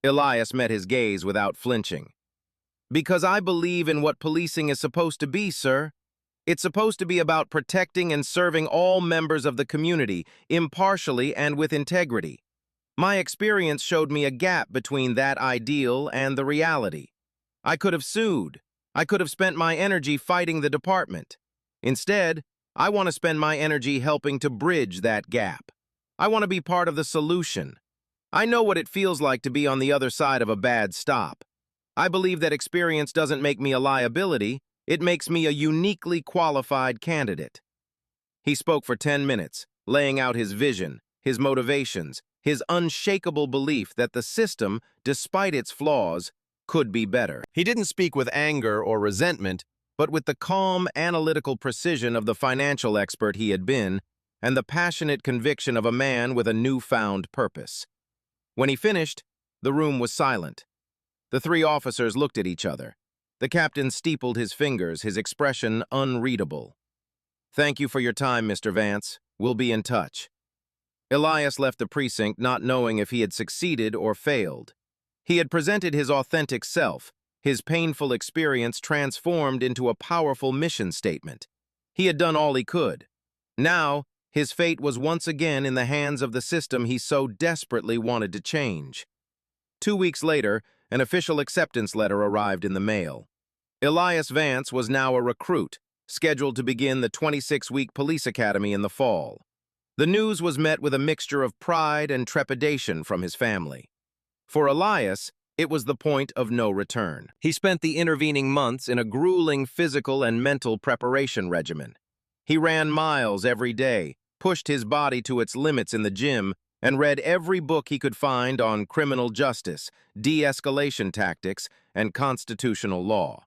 Elias met his gaze without flinching. "Because I believe in what policing is supposed to be, sir. It's supposed to be about protecting and serving all members of the community, impartially and with integrity. My experience showed me a gap between that ideal and the reality. I could have sued. I could have spent my energy fighting the department. Instead, I want to spend my energy helping to bridge that gap. I want to be part of the solution. I know what it feels like to be on the other side of a bad stop. I believe that experience doesn't make me a liability, it makes me a uniquely qualified candidate." He spoke for 10 minutes, laying out his vision, his motivations, his unshakable belief that the system, despite its flaws, could be better. He didn't speak with anger or resentment, but with the calm, analytical precision of the financial expert he had been, and the passionate conviction of a man with a newfound purpose. When he finished, the room was silent. The 3 officers looked at each other. The captain steepled his fingers, his expression unreadable. "Thank you for your time, Mr. Vance," We'll be in touch." Elias left the precinct not knowing if he had succeeded or failed. He had presented his authentic self, his painful experience transformed into a powerful mission statement. He had done all he could. Now, his fate was once again in the hands of the system he so desperately wanted to change. 2 weeks later, an official acceptance letter arrived in the mail. Elias Vance was now a recruit, scheduled to begin the 26-week police academy in the fall. The news was met with a mixture of pride and trepidation from his family. For Elias, it was the point of no return. He spent the intervening months in a grueling physical and mental preparation regimen. He ran miles every day, pushed his body to its limits in the gym, and read every book he could find on criminal justice, de-escalation tactics, and constitutional law.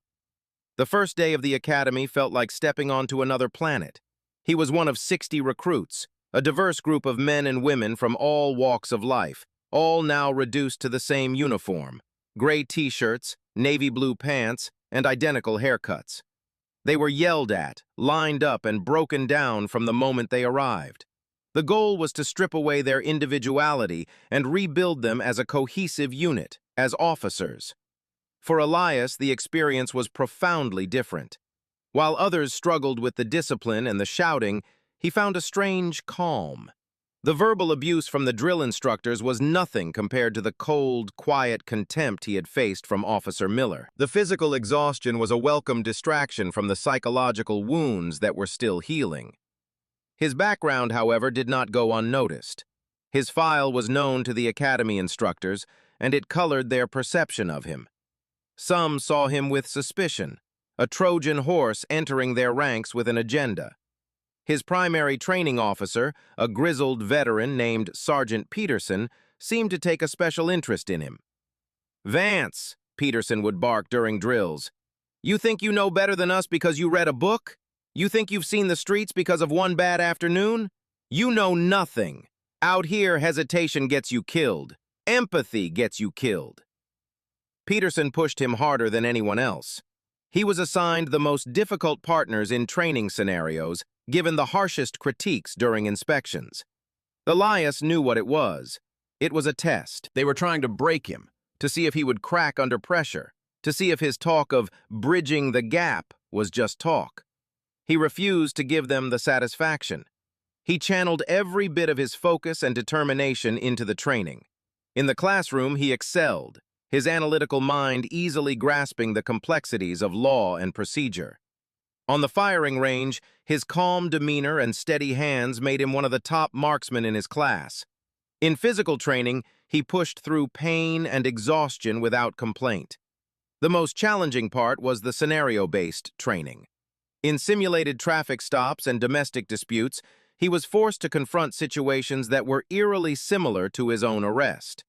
The first day of the academy felt like stepping onto another planet. He was one of 60 recruits, a diverse group of men and women from all walks of life, all now reduced to the same uniform: gray t-shirts, navy blue pants, and identical haircuts. They were yelled at, lined up, and broken down from the moment they arrived. The goal was to strip away their individuality and rebuild them as a cohesive unit, as officers. For Elias, the experience was profoundly different. While others struggled with the discipline and the shouting, he found a strange calm. The verbal abuse from the drill instructors was nothing compared to the cold, quiet contempt he had faced from Officer Miller. The physical exhaustion was a welcome distraction from the psychological wounds that were still healing. His background, however, did not go unnoticed. His file was known to the academy instructors, and it colored their perception of him. Some saw him with suspicion, a Trojan horse entering their ranks with an agenda. His primary training officer, a grizzled veteran named Sergeant Peterson, seemed to take a special interest in him. "Vance," Peterson would bark during drills, "you think you know better than us because you read a book? You think you've seen the streets because of one bad afternoon? You know nothing. Out here, hesitation gets you killed. Empathy gets you killed." Peterson pushed him harder than anyone else. He was assigned the most difficult partners in training scenarios, given the harshest critiques during inspections. Elias knew what it was. It was a test. They were trying to break him, to see if he would crack under pressure, to see if his talk of bridging the gap was just talk. He refused to give them the satisfaction. He channeled every bit of his focus and determination into the training. In the classroom, he excelled, his analytical mind easily grasping the complexities of law and procedure. On the firing range, his calm demeanor and steady hands made him one of the top marksmen in his class. In physical training, he pushed through pain and exhaustion without complaint. The most challenging part was the scenario-based training. In simulated traffic stops and domestic disputes, he was forced to confront situations that were eerily similar to his own arrest.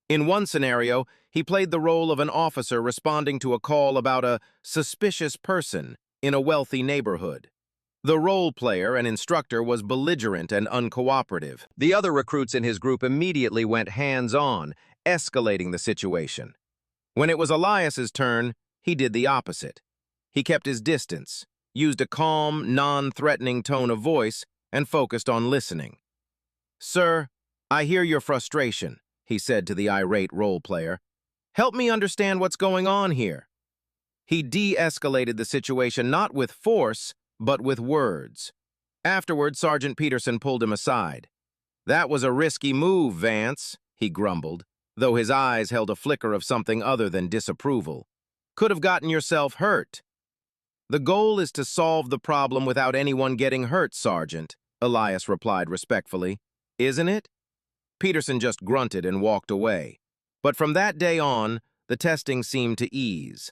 In one scenario, he played the role of an officer responding to a call about a suspicious person in a wealthy neighborhood. The role player, an instructor, was belligerent and uncooperative. The other recruits in his group immediately went hands-on, escalating the situation. When it was Elias's turn, he did the opposite. He kept his distance, used a calm, non-threatening tone of voice, and focused on listening. "Sir, I hear your frustration," he said to the irate role player. "Help me understand what's going on here." He de-escalated the situation not with force, but with words. Afterward, Sergeant Peterson pulled him aside. "That was a risky move, Vance," he grumbled, though his eyes held a flicker of something other than disapproval. "Could have gotten yourself hurt." "The goal is to solve the problem without anyone getting hurt, Sergeant," Elias replied respectfully. "Isn't it?" Peterson just grunted and walked away. But from that day on, the testing seemed to ease.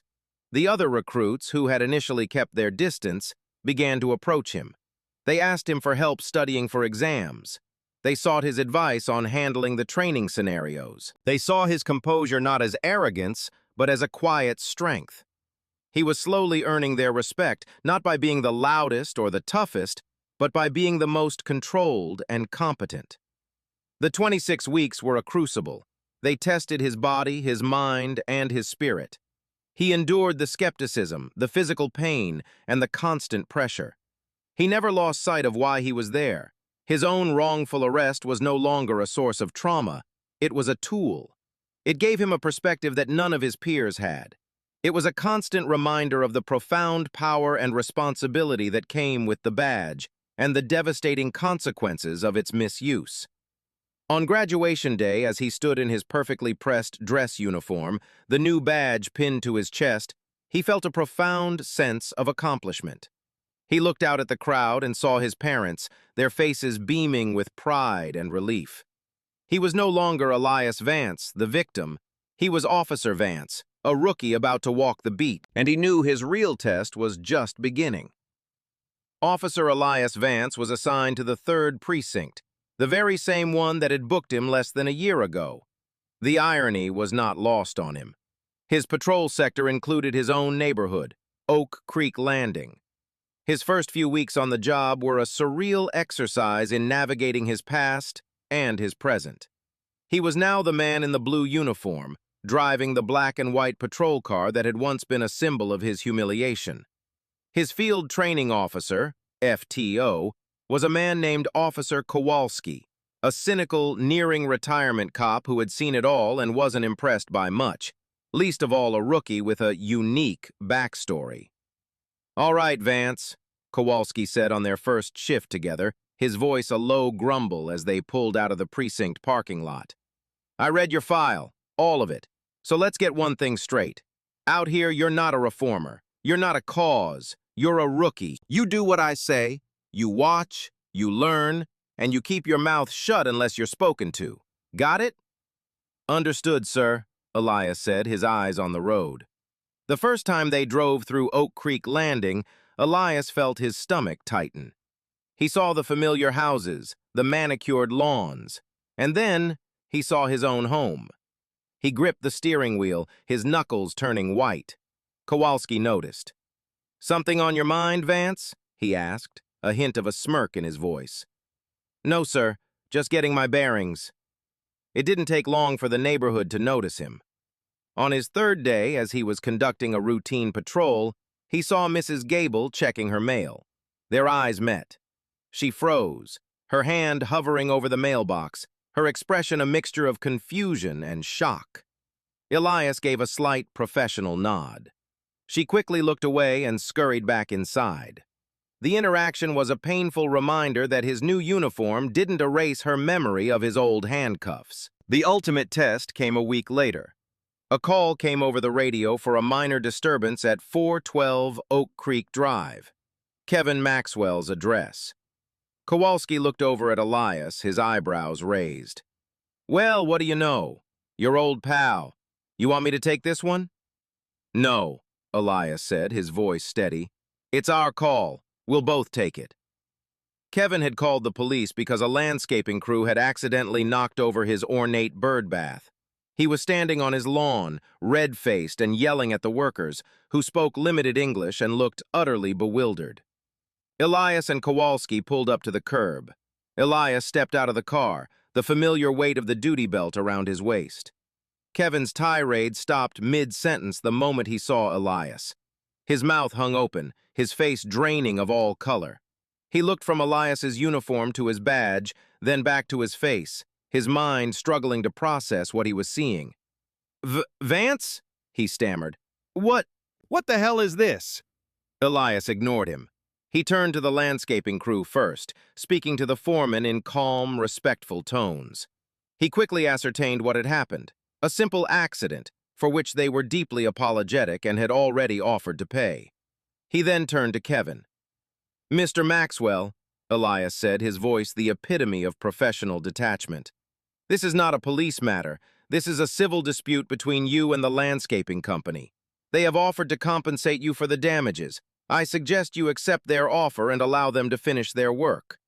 The other recruits, who had initially kept their distance, began to approach him. They asked him for help studying for exams. They sought his advice on handling the training scenarios. They saw his composure not as arrogance, but as a quiet strength. He was slowly earning their respect, not by being the loudest or the toughest, but by being the most controlled and competent. The 26 weeks were a crucible. They tested his body, his mind, and his spirit. He endured the skepticism, the physical pain, and the constant pressure. He never lost sight of why he was there. His own wrongful arrest was no longer a source of trauma. It was a tool. It gave him a perspective that none of his peers had. It was a constant reminder of the profound power and responsibility that came with the badge and the devastating consequences of its misuse. On graduation day, as he stood in his perfectly pressed dress uniform, the new badge pinned to his chest, he felt a profound sense of accomplishment. He looked out at the crowd and saw his parents, their faces beaming with pride and relief. He was no longer Elias Vance, the victim. He was Officer Vance, a rookie about to walk the beat, and he knew his real test was just beginning. Officer Elias Vance was assigned to the 3rd Precinct, the very same one that had booked him less than a year ago. The irony was not lost on him. His patrol sector included his own neighborhood, Oak Creek Landing. His first few weeks on the job were a surreal exercise in navigating his past and his present. He was now the man in the blue uniform, driving the black and white patrol car that had once been a symbol of his humiliation. His field training officer, FTO, was a man named Officer Kowalski, a cynical, nearing retirement cop who had seen it all and wasn't impressed by much, least of all a rookie with a unique backstory. "All right, Vance," Kowalski said on their first shift together, his voice a low grumble as they pulled out of the precinct parking lot. "I read your file, all of it, so let's get one thing straight. Out here, you're not a reformer. You're not a cause. You're a rookie. You do what I say. You watch, you learn, and you keep your mouth shut unless you're spoken to. Got it?" "Understood, sir," Elias said, his eyes on the road. The first time they drove through Oak Creek Landing, Elias felt his stomach tighten. He saw the familiar houses, the manicured lawns, and then he saw his own home. He gripped the steering wheel, his knuckles turning white. Kowalski noticed. "Something on your mind, Vance?" he asked, a hint of a smirk in his voice. "No, sir, just getting my bearings." It didn't take long for the neighborhood to notice him. On his 3rd day, as he was conducting a routine patrol, he saw Mrs. Gable checking her mail. Their eyes met. She froze, her hand hovering over the mailbox, her expression a mixture of confusion and shock. Elias gave a slight professional nod. She quickly looked away and scurried back inside. The interaction was a painful reminder that his new uniform didn't erase her memory of his old handcuffs. The ultimate test came a week later. A call came over the radio for a minor disturbance at 412 Oak Creek Drive, Kevin Maxwell's address. Kowalski looked over at Elias, his eyebrows raised. "Well, what do you know? Your old pal. You want me to take this one?" "No," Elias said, his voice steady. "It's our call. We'll both take it." Kevin had called the police because a landscaping crew had accidentally knocked over his ornate bird bath. He was standing on his lawn, red-faced and yelling at the workers, who spoke limited English and looked utterly bewildered. Elias and Kowalski pulled up to the curb. Elias stepped out of the car, the familiar weight of the duty belt around his waist. Kevin's tirade stopped mid-sentence the moment he saw Elias. His mouth hung open, his face draining of all color. He looked from Elias's uniform to his badge, then back to his face, his mind struggling to process what he was seeing. Vance?" he stammered. What the hell is this?" Elias ignored him. He turned to the landscaping crew first, speaking to the foreman in calm, respectful tones. He quickly ascertained what had happened, a simple accident, for which they were deeply apologetic and had already offered to pay. He then turned to Kevin. "Mr. Maxwell," Elias said, his voice the epitome of professional detachment. "This is not a police matter. This is a civil dispute between you and the landscaping company. They have offered to compensate you for the damages. I suggest you accept their offer and allow them to finish their work."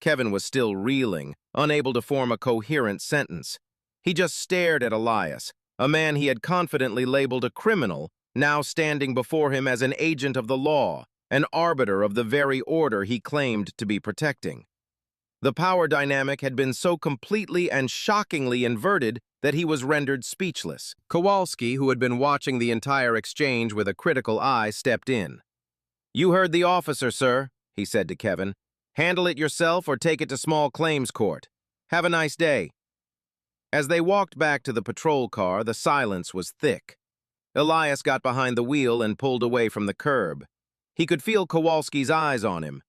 Kevin was still reeling, unable to form a coherent sentence. He just stared at Elias, a man he had confidently labeled a criminal, now standing before him as an agent of the law, an arbiter of the very order he claimed to be protecting. The power dynamic had been so completely and shockingly inverted that he was rendered speechless. Kowalski, who had been watching the entire exchange with a critical eye, stepped in. "You heard the officer, sir," he said to Kevin. Handle it yourself or take it to small claims court. Have a nice day. As they walked back to the patrol car, the silence was thick. Elias got behind the wheel and pulled away from the curb. He could feel Kowalski's eyes on him.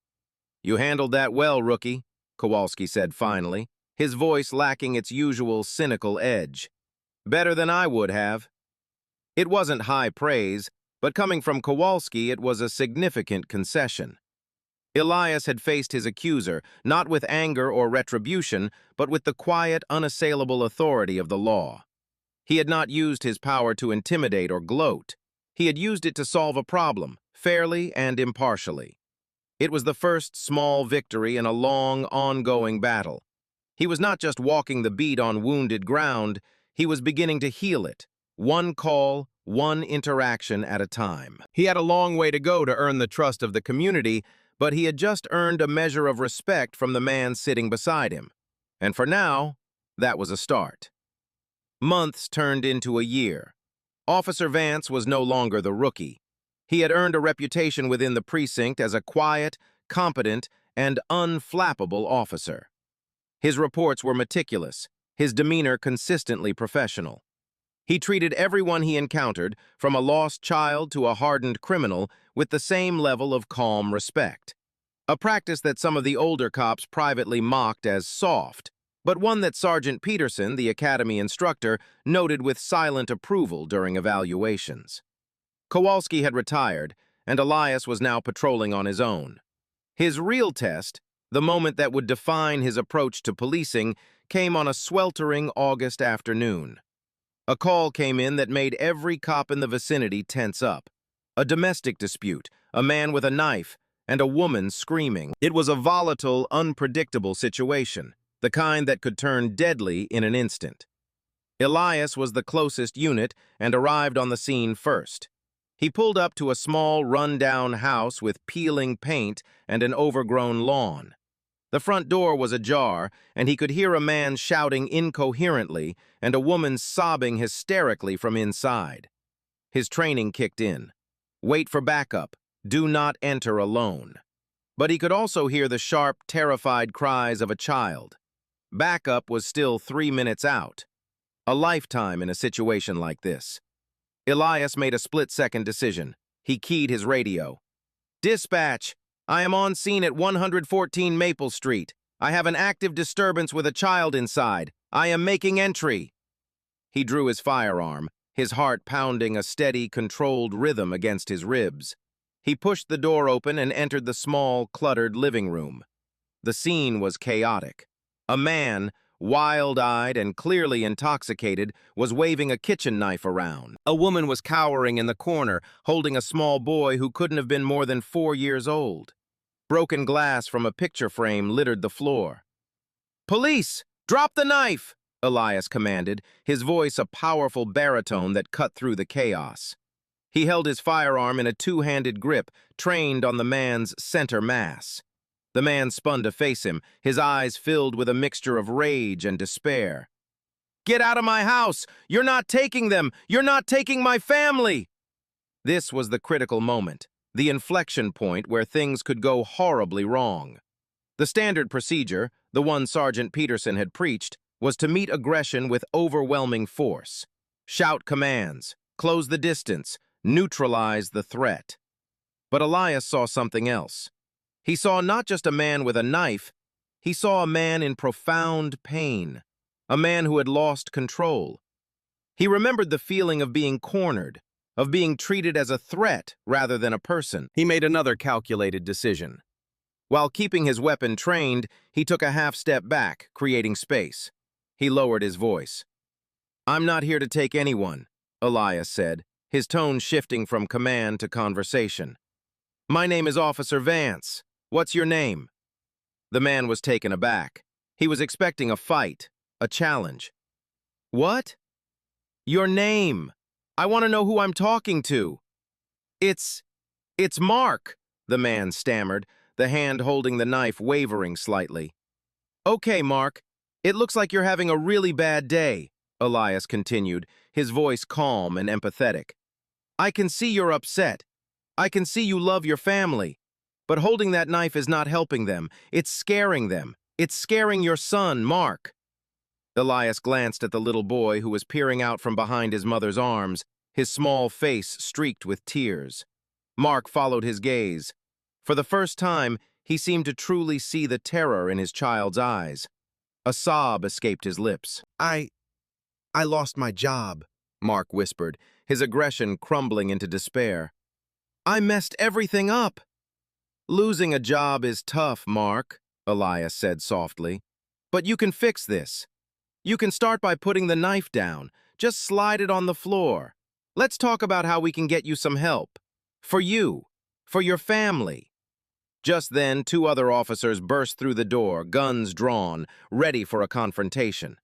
"You handled that well, rookie," Kowalski said finally, his voice lacking its usual cynical edge. "Better than I would have." It wasn't high praise, but coming from Kowalski, it was a significant concession. Elias had faced his accuser, not with anger or retribution, but with the quiet, unassailable authority of the law. He had not used his power to intimidate or gloat. He had used it to solve a problem, fairly and impartially. It was the first small victory in a long, ongoing battle. He was not just walking the beat on wounded ground, he was beginning to heal it, one call, one interaction at a time. He had a long way to go to earn the trust of the community, but he had just earned a measure of respect from the man sitting beside him. And for now, that was a start. Months turned into a year. Officer Vance was no longer the rookie. He had earned a reputation within the precinct as a quiet, competent, and unflappable officer. His reports were meticulous, his demeanor consistently professional. He treated everyone he encountered, from a lost child to a hardened criminal, with the same level of calm respect. A practice that some of the older cops privately mocked as soft, but one that Sergeant Peterson, the academy instructor, noted with silent approval during evaluations. Kowalski had retired, and Elias was now patrolling on his own. His real test, the moment that would define his approach to policing, came on a sweltering August afternoon. A call came in that made every cop in the vicinity tense up. A domestic dispute, a man with a knife, and a woman screaming. It was a volatile, unpredictable situation, the kind that could turn deadly in an instant. Elias was the closest unit and arrived on the scene first. He pulled up to a small, run-down house with peeling paint and an overgrown lawn. The front door was ajar, and he could hear a man shouting incoherently and a woman sobbing hysterically from inside. His training kicked in. Wait for backup. Do not enter alone. But he could also hear the sharp, terrified cries of a child. Backup was still 3 minutes out. A lifetime in a situation like this. Elias made a split-second decision. He keyed his radio. "Dispatch! I am on scene at 114 Maple Street. I have an active disturbance with a child inside. I am making entry." He drew his firearm, his heart pounding a steady, controlled rhythm against his ribs. He pushed the door open and entered the small, cluttered living room. The scene was chaotic. A man, wild-eyed and clearly intoxicated, was waving a kitchen knife around. A woman was cowering in the corner, holding a small boy who couldn't have been more than 4 years old. Broken glass from a picture frame littered the floor. "Police! Drop the knife!" Elias commanded, his voice a powerful baritone that cut through the chaos. He held his firearm in a two-handed grip, trained on the man's center mass. The man spun to face him, his eyes filled with a mixture of rage and despair. "Get out of my house! You're not taking them! You're not taking my family!" This was the critical moment, the inflection point where things could go horribly wrong. The standard procedure, the one Sergeant Peterson had preached, was to meet aggression with overwhelming force. Shout commands, close the distance, neutralize the threat. But Elias saw something else. He saw not just a man with a knife, he saw a man in profound pain, a man who had lost control. He remembered the feeling of being cornered, of being treated as a threat rather than a person. He made another calculated decision. While keeping his weapon trained, he took a half-step back, creating space. He lowered his voice. "I'm not here to take anyone," Elias said, his tone shifting from command to conversation. "My name is Officer Vance. What's your name?" The man was taken aback. He was expecting a fight, a challenge. "What?" "Your name. I want to know who I'm talking to." It's Mark," the man stammered, the hand holding the knife wavering slightly. "Okay, Mark. It looks like you're having a really bad day," Elias continued, his voice calm and empathetic. "I can see you're upset. I can see you love your family. But holding that knife is not helping them. It's scaring them. It's scaring your son, Mark. Elias glanced at the little boy who was peering out from behind his mother's arms, his small face streaked with tears. Mark followed his gaze. For the first time, he seemed to truly see the terror in his child's eyes. A sob escaped his lips. I lost my job, Mark whispered, his aggression crumbling into despair. I messed everything up. Losing a job is tough, Mark, Elias said softly. But you can fix this. You can start by putting the knife down. Just slide it on the floor. Let's talk about how we can get you some help. For you. For your family. Just then, two other officers burst through the door, guns drawn, ready for a confrontation.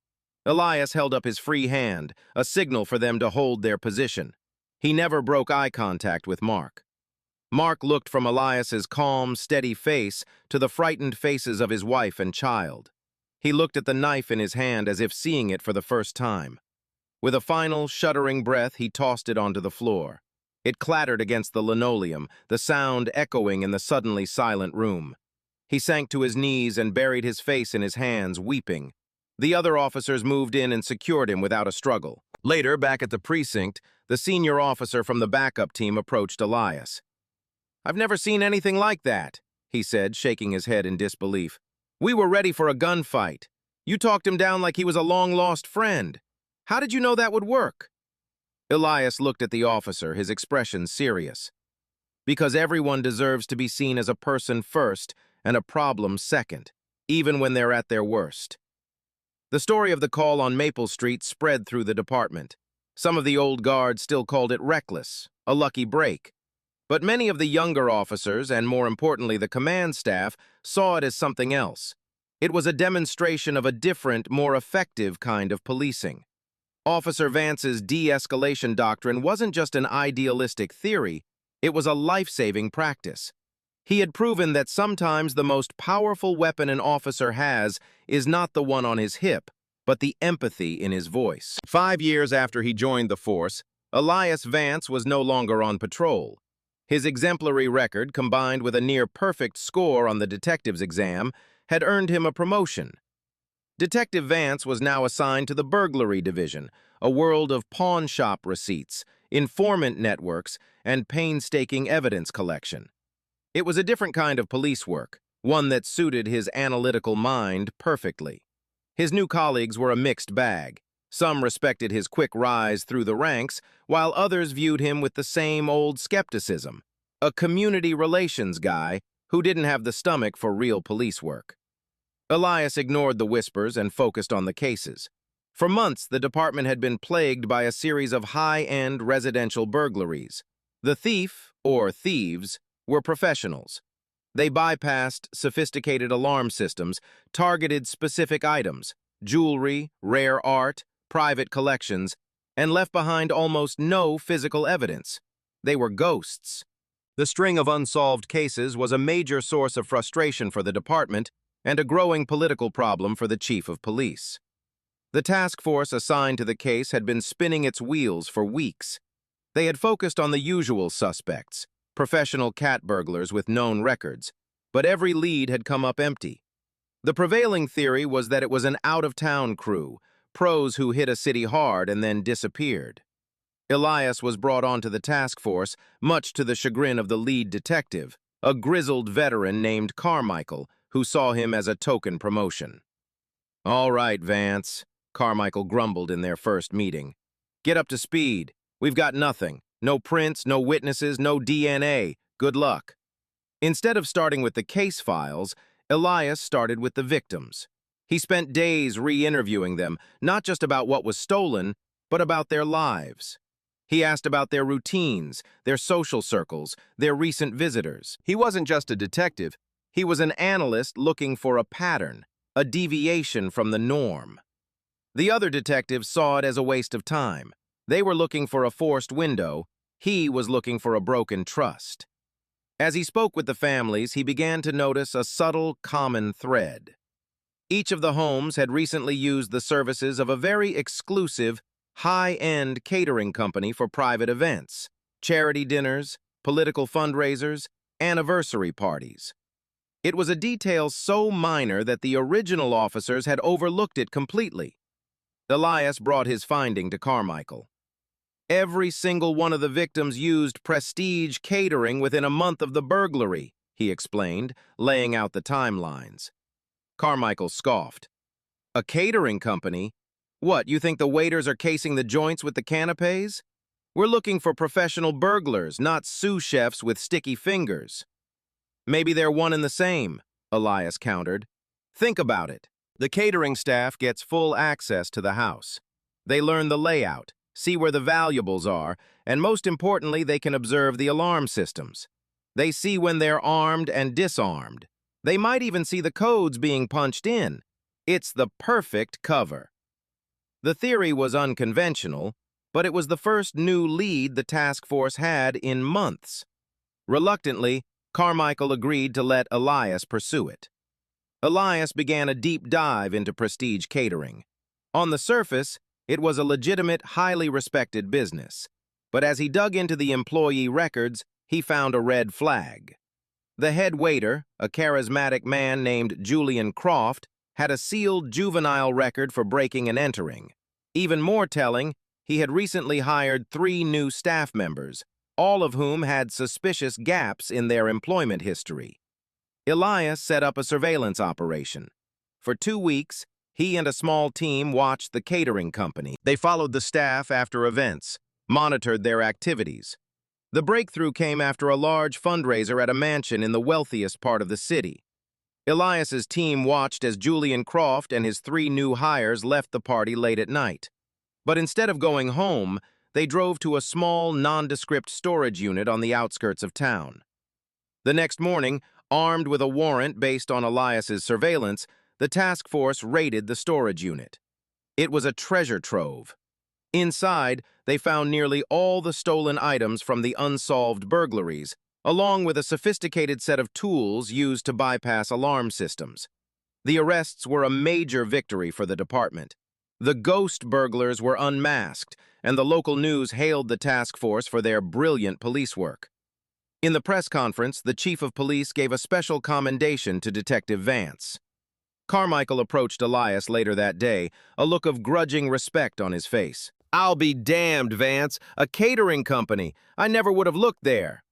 Elias held up his free hand, a signal for them to hold their position. He never broke eye contact with Mark. Mark looked from Elias's calm, steady face to the frightened faces of his wife and child. He looked at the knife in his hand as if seeing it for the first time. With a final, shuddering breath, he tossed it onto the floor. It clattered against the linoleum, the sound echoing in the suddenly silent room. He sank to his knees and buried his face in his hands, weeping. The other officers moved in and secured him without a struggle. Later, back at the precinct, the senior officer from the backup team approached Elias. I've never seen anything like that, he said, shaking his head in disbelief. We were ready for a gunfight. You talked him down like he was a long-lost friend. How did you know that would work? Elias looked at the officer, his expression serious. Because everyone deserves to be seen as a person first and a problem second, even when they're at their worst. The story of the call on Maple Street spread through the department. Some of the old guard still called it reckless, a lucky break. But many of the younger officers, and more importantly the command staff, saw it as something else. It was a demonstration of a different, more effective kind of policing. Officer Vance's de-escalation doctrine wasn't just an idealistic theory, it was a life-saving practice. He had proven that sometimes the most powerful weapon an officer has is not the one on his hip, but the empathy in his voice. 5 years after he joined the force, Elias Vance was no longer on patrol. His exemplary record, combined with a near-perfect score on the detective's exam, had earned him a promotion. Detective Vance was now assigned to the burglary division, a world of pawn shop receipts, informant networks, and painstaking evidence collection. It was a different kind of police work, one that suited his analytical mind perfectly. His new colleagues were a mixed bag. Some respected his quick rise through the ranks, while others viewed him with the same old skepticism. A community relations guy who didn't have the stomach for real police work. Elias ignored the whispers and focused on the cases. For months, the department had been plagued by a series of high-end residential burglaries. The thief, or thieves, were professionals. They bypassed sophisticated alarm systems, targeted specific items, jewelry, rare art, private collections, and left behind almost no physical evidence. They were ghosts. The string of unsolved cases was a major source of frustration for the department and a growing political problem for the chief of police. The task force assigned to the case had been spinning its wheels for weeks. They had focused on the usual suspects, professional cat burglars with known records, but every lead had come up empty. The prevailing theory was that it was an out-of-town crew, pros who hit a city hard and then disappeared. Elias was brought onto the task force, much to the chagrin of the lead detective, a grizzled veteran named Carmichael, who saw him as a token promotion. All right, Vance, Carmichael grumbled in their first meeting. Get up to speed. We've got nothing. No prints, no witnesses, no DNA. Good luck. Instead of starting with the case files, Elias started with the victims. He spent days re-interviewing them, not just about what was stolen, but about their lives. He asked about their routines, their social circles, their recent visitors. He wasn't just a detective. He was an analyst looking for a pattern, a deviation from the norm. The other detectives saw it as a waste of time. They were looking for a forced window. He was looking for a broken trust. As he spoke with the families, he began to notice a subtle common thread. Each of the homes had recently used the services of a very exclusive, high-end catering company for private events, charity dinners, political fundraisers, anniversary parties. It was a detail so minor that the original officers had overlooked it completely. Elias brought his finding to Carmichael. Every single one of the victims used prestige catering within a month of the burglary, he explained, laying out the timelines. Carmichael scoffed. A catering company? What, you think the waiters are casing the joints with the canapes? We're looking for professional burglars, not sous chefs with sticky fingers. Maybe they're one and the same, Elias countered. Think about it. The catering staff gets full access to the house. They learn the layout, see where the valuables are, and most importantly, they can observe the alarm systems. They see when they're armed and disarmed. They might even see the codes being punched in. It's the perfect cover. The theory was unconventional, but it was the first new lead the task force had in months. Reluctantly, Carmichael agreed to let Elias pursue it. Elias began a deep dive into prestige catering. On the surface, it was a legitimate, highly respected business. But as he dug into the employee records, he found a red flag. The head waiter, a charismatic man named Julian Croft, had a sealed juvenile record for breaking and entering. Even more telling, he had recently hired 3 new staff members, all of whom had suspicious gaps in their employment history. Elias set up a surveillance operation. For 2 weeks, he and a small team watched the catering company. They followed the staff after events, monitored their activities. The breakthrough came after a large fundraiser at a mansion in the wealthiest part of the city. Elias's team watched as Julian Croft and his 3 new hires left the party late at night. But instead of going home, they drove to a small, nondescript storage unit on the outskirts of town. The next morning, armed with a warrant based on Elias's surveillance, the task force raided the storage unit. It was a treasure trove. Inside, they found nearly all the stolen items from the unsolved burglaries, along with a sophisticated set of tools used to bypass alarm systems. The arrests were a major victory for the department. The ghost burglars were unmasked, and the local news hailed the task force for their brilliant police work. In the press conference, the chief of police gave a special commendation to Detective Vance. Carmichael approached Elias later that day, a look of grudging respect on his face. "I'll be damned, Vance. A catering company. I never would have looked there."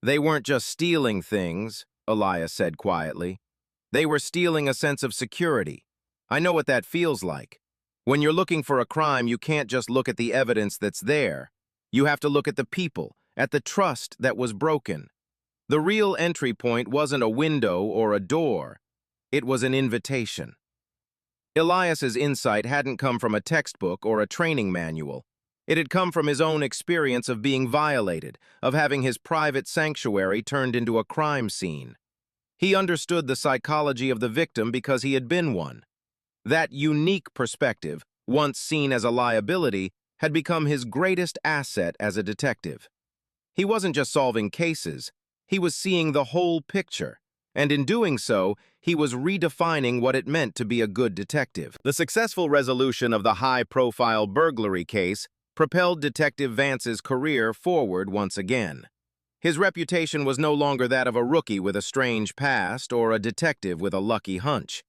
"They weren't just stealing things," Elias said quietly. "They were stealing a sense of security. I know what that feels like. When you're looking for a crime, you can't just look at the evidence that's there. You have to look at the people, at the trust that was broken. The real entry point wasn't a window or a door. It was an invitation." Elias's insight hadn't come from a textbook or a training manual. It had come from his own experience of being violated, of having his private sanctuary turned into a crime scene. He understood the psychology of the victim because he had been one. That unique perspective, once seen as a liability, had become his greatest asset as a detective. He wasn't just solving cases, he was seeing the whole picture, and in doing so, he was redefining what it meant to be a good detective. The successful resolution of the high-profile burglary case propelled Detective Vance's career forward once again. His reputation was no longer that of a rookie with a strange past or a detective with a lucky hunch.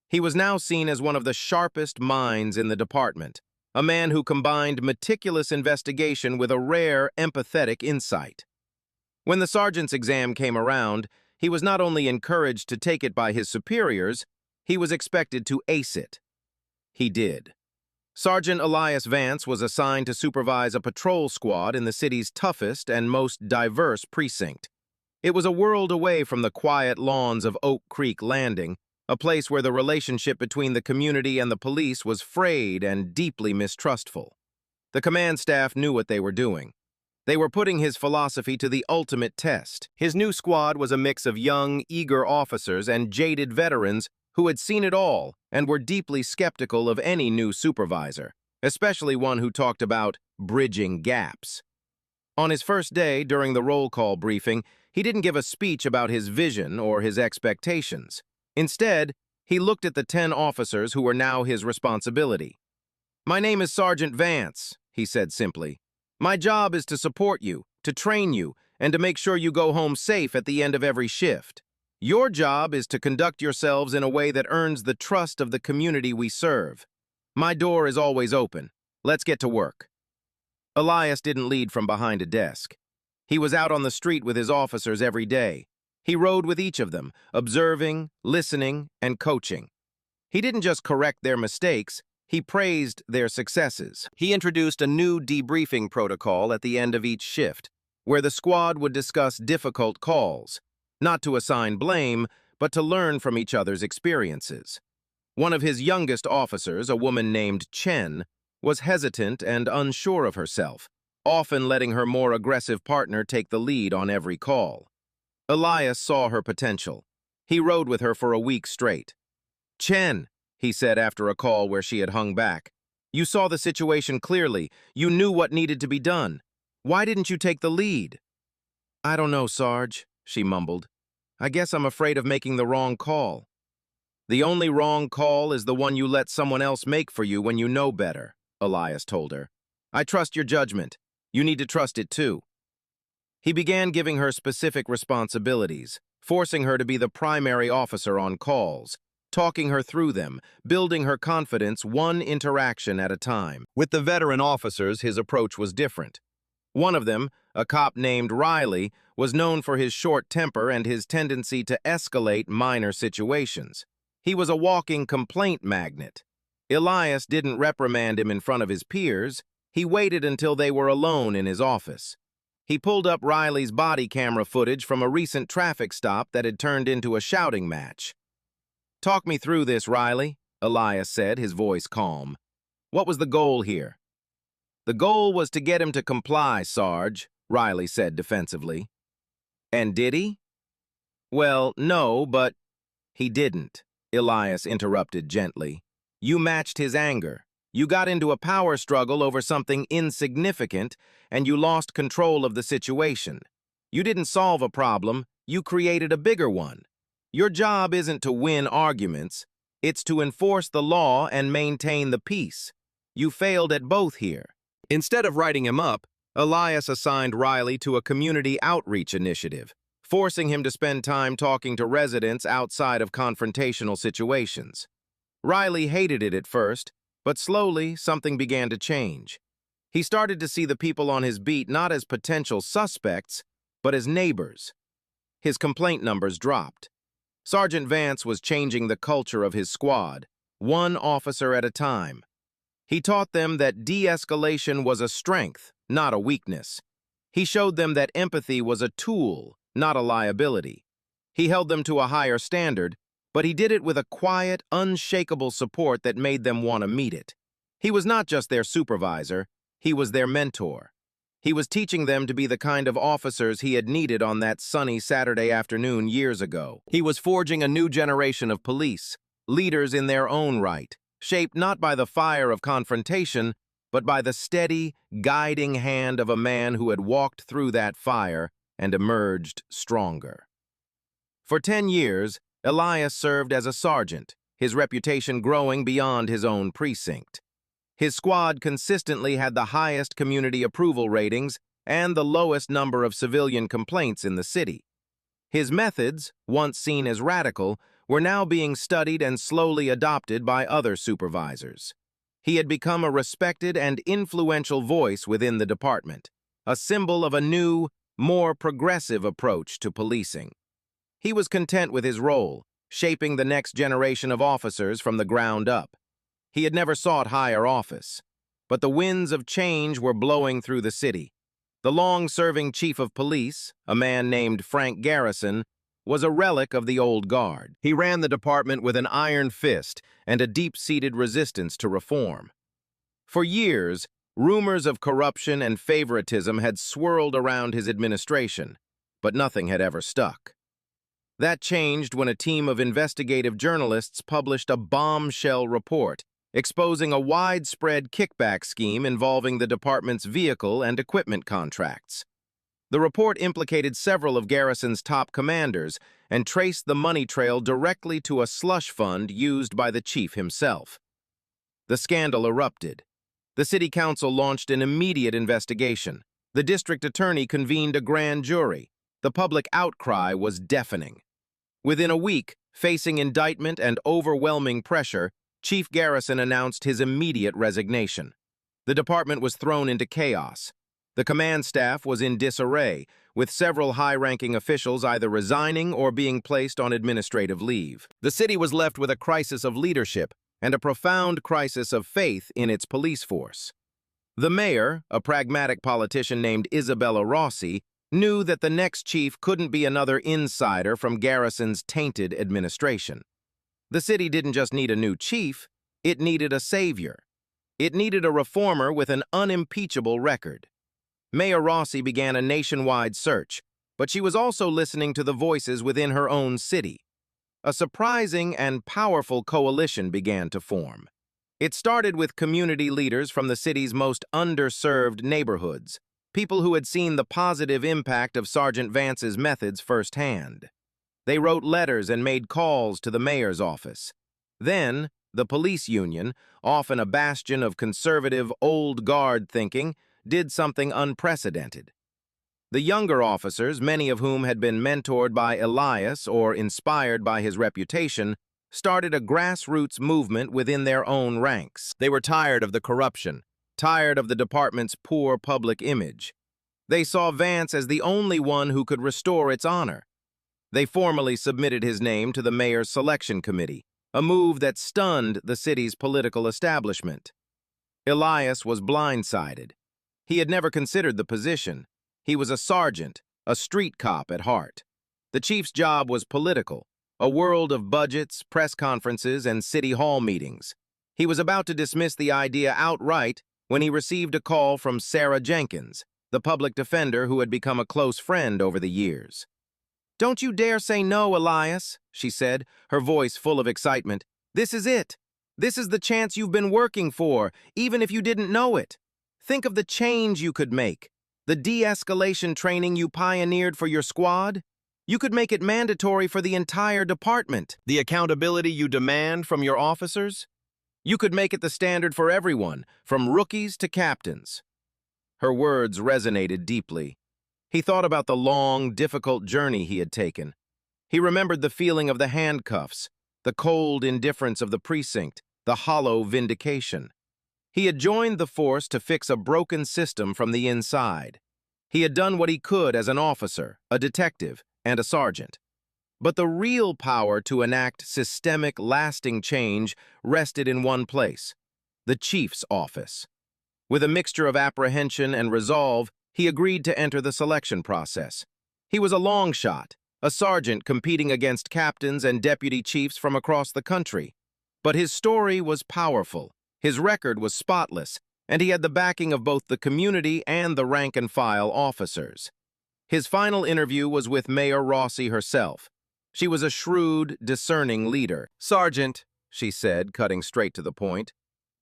He was now seen as one of the sharpest minds in the department, a man who combined meticulous investigation with a rare, empathetic insight. When the sergeant's exam came around, he was not only encouraged to take it by his superiors, he was expected to ace it. He did. Sergeant Elias Vance was assigned to supervise a patrol squad in the city's toughest and most diverse precinct. It was a world away from the quiet lawns of Oak Creek Landing, a place where the relationship between the community and the police was frayed and deeply mistrustful. The command staff knew what they were doing. They were putting his philosophy to the ultimate test. His new squad was a mix of young, eager officers and jaded veterans who had seen it all and were deeply skeptical of any new supervisor, especially one who talked about bridging gaps. On his first day, during the roll call briefing, he didn't give a speech about his vision or his expectations. Instead, he looked at the 10 officers who were now his responsibility. "My name is Sergeant Vance," he said simply. "My job is to support you, to train you, and to make sure you go home safe at the end of every shift. Your job is to conduct yourselves in a way that earns the trust of the community we serve. My door is always open. Let's get to work." Elias didn't lead from behind a desk. He was out on the street with his officers every day. He rode with each of them, observing, listening, and coaching. He didn't just correct their mistakes, he praised their successes. He introduced a new debriefing protocol at the end of each shift, where the squad would discuss difficult calls, not to assign blame, but to learn from each other's experiences. One of his youngest officers, a woman named Chen, was hesitant and unsure of herself, often letting her more aggressive partner take the lead on every call. Elias saw her potential. He rode with her for a week straight. "Chen," he said after a call where she had hung back, "you saw the situation clearly. You knew what needed to be done. Why didn't you take the lead?" "I don't know, Sarge," she mumbled. "I guess I'm afraid of making the wrong call." "The only wrong call is the one you let someone else make for you when you know better," Elias told her. "I trust your judgment. You need to trust it too." He began giving her specific responsibilities, forcing her to be the primary officer on calls, talking her through them, building her confidence one interaction at a time. With the veteran officers, his approach was different. One of them, a cop named Riley, was known for his short temper and his tendency to escalate minor situations. He was a walking complaint magnet. Elias didn't reprimand him in front of his peers. He waited until they were alone in his office. He pulled up Riley's body camera footage from a recent traffic stop that had turned into a shouting match. "Talk me through this, Riley," Elias said, his voice calm. "What was the goal here?" "The goal was to get him to comply, Sarge," Riley said defensively. "And did he?" "Well, no, but—" "He didn't," Elias interrupted gently. "You matched his anger. You got into a power struggle over something insignificant, and you lost control of the situation. You didn't solve a problem, you created a bigger one. Your job isn't to win arguments, it's to enforce the law and maintain the peace. You failed at both here." Instead of writing him up, Elias assigned Riley to a community outreach initiative, forcing him to spend time talking to residents outside of confrontational situations. Riley hated it at first, but slowly something began to change. He started to see the people on his beat not as potential suspects, but as neighbors. His complaint numbers dropped. Sergeant Vance was changing the culture of his squad, one officer at a time. He taught them that de-escalation was a strength, not a weakness. He showed them that empathy was a tool, not a liability. He held them to a higher standard, but he did it with a quiet, unshakable support that made them want to meet it. He was not just their supervisor, he was their mentor. He was teaching them to be the kind of officers he had needed on that sunny Saturday afternoon years ago. He was forging a new generation of police, leaders in their own right, shaped not by the fire of confrontation, but by the steady, guiding hand of a man who had walked through that fire and emerged stronger. For 10 years, Elias served as a sergeant, his reputation growing beyond his own precinct. His squad consistently had the highest community approval ratings and the lowest number of civilian complaints in the city. His methods, once seen as radical, were now being studied and slowly adopted by other supervisors. He had become a respected and influential voice within the department, a symbol of a new, more progressive approach to policing. He was content with his role, shaping the next generation of officers from the ground up. He had never sought higher office, but the winds of change were blowing through the city. The long-serving chief of police, a man named Frank Garrison, was a relic of the old guard. He ran the department with an iron fist and a deep-seated resistance to reform. For years, rumors of corruption and favoritism had swirled around his administration, but nothing had ever stuck. That changed when a team of investigative journalists published a bombshell report exposing a widespread kickback scheme involving the department's vehicle and equipment contracts. The report implicated several of Garrison's top commanders and traced the money trail directly to a slush fund used by the chief himself. The scandal erupted. The city council launched an immediate investigation. The district attorney convened a grand jury. The public outcry was deafening. Within a week, facing indictment and overwhelming pressure, Chief Garrison announced his immediate resignation. The department was thrown into chaos. The command staff was in disarray, with several high-ranking officials either resigning or being placed on administrative leave. The city was left with a crisis of leadership and a profound crisis of faith in its police force. The mayor, a pragmatic politician named Isabella Rossi, knew that the next chief couldn't be another insider from Garrison's tainted administration. The city didn't just need a new chief, it needed a savior. It needed a reformer with an unimpeachable record. Mayor Rossi began a nationwide search, but she was also listening to the voices within her own city. A surprising and powerful coalition began to form. It started with community leaders from the city's most underserved neighborhoods, people who had seen the positive impact of Sergeant Vance's methods firsthand. They wrote letters and made calls to the mayor's office. Then, the police union, often a bastion of conservative, old guard thinking, did something unprecedented. The younger officers, many of whom had been mentored by Elias or inspired by his reputation, started a grassroots movement within their own ranks. They were tired of the corruption, tired of the department's poor public image. They saw Vance as the only one who could restore its honor. They formally submitted his name to the mayor's selection committee, a move that stunned the city's political establishment. Elias was blindsided. He had never considered the position. He was a sergeant, a street cop at heart. The chief's job was political, a world of budgets, press conferences, and city hall meetings. He was about to dismiss the idea outright when he received a call from Sarah Jenkins, the public defender who had become a close friend over the years. "Don't you dare say no, Elias," she said, her voice full of excitement. "This is it. This is the chance you've been working for, even if you didn't know it. Think of the change you could make. The de-escalation training you pioneered for your squad. You could make it mandatory for the entire department. The accountability you demand from your officers. You could make it the standard for everyone, from rookies to captains." Her words resonated deeply. He thought about the long, difficult journey he had taken. He remembered the feeling of the handcuffs, the cold indifference of the precinct, the hollow vindication. He had joined the force to fix a broken system from the inside. He had done what he could as an officer, a detective, and a sergeant. But the real power to enact systemic, lasting change rested in one place, the chief's office. With a mixture of apprehension and resolve, he agreed to enter the selection process. He was a long shot, a sergeant competing against captains and deputy chiefs from across the country. But his story was powerful. His record was spotless, and he had the backing of both the community and the rank-and-file officers. His final interview was with Mayor Rossi herself. She was a shrewd, discerning leader. "Sergeant," she said, cutting straight to the point,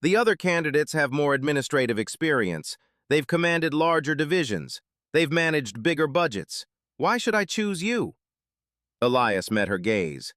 "the other candidates have more administrative experience. They've commanded larger divisions. They've managed bigger budgets. Why should I choose you?" Elias met her gaze.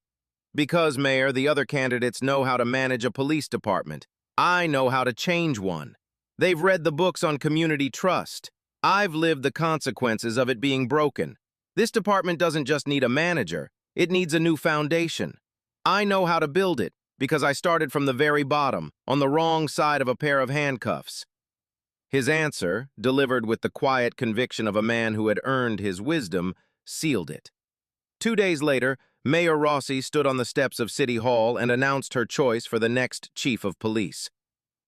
"Because, Mayor, the other candidates know how to manage a police department. I know how to change one. They've read the books on community trust. I've lived the consequences of it being broken. This department doesn't just need a manager, it needs a new foundation. I know how to build it, because I started from the very bottom, on the wrong side of a pair of handcuffs." His answer, delivered with the quiet conviction of a man who had earned his wisdom, sealed it. 2 days later, Mayor Rossi stood on the steps of City Hall and announced her choice for the next chief of police.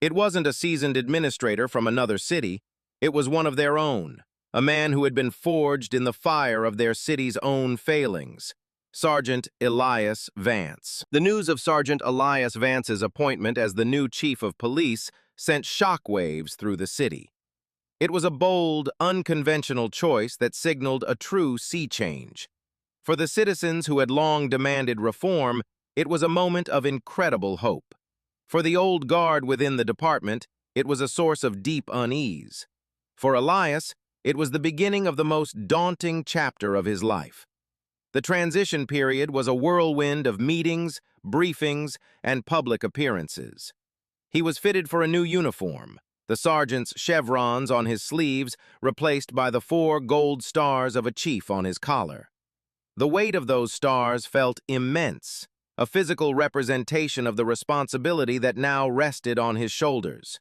It wasn't a seasoned administrator from another city. It was one of their own, a man who had been forged in the fire of their city's own failings. Sergeant Elias Vance. The news of Sergeant Elias Vance's appointment as the new chief of police sent shockwaves through the city. It was a bold, unconventional choice that signaled a true sea change. For the citizens who had long demanded reform, it was a moment of incredible hope. For the old guard within the department, it was a source of deep unease. For Elias, it was the beginning of the most daunting chapter of his life. The transition period was a whirlwind of meetings, briefings, and public appearances. He was fitted for a new uniform, the sergeant's chevrons on his sleeves replaced by the 4 gold stars of a chief on his collar. The weight of those stars felt immense, a physical representation of the responsibility that now rested on his shoulders.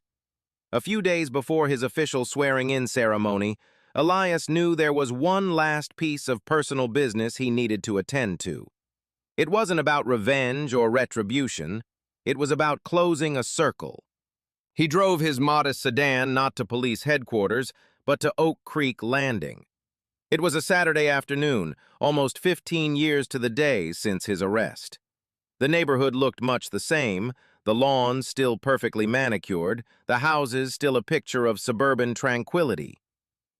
A few days before his official swearing-in ceremony, Elias knew there was one last piece of personal business he needed to attend to. It wasn't about revenge or retribution. It was about closing a circle. He drove his modest sedan not to police headquarters, but to Oak Creek Landing. It was a Saturday afternoon, almost 15 years to the day since his arrest. The neighborhood looked much the same, the lawns still perfectly manicured, the houses still a picture of suburban tranquility.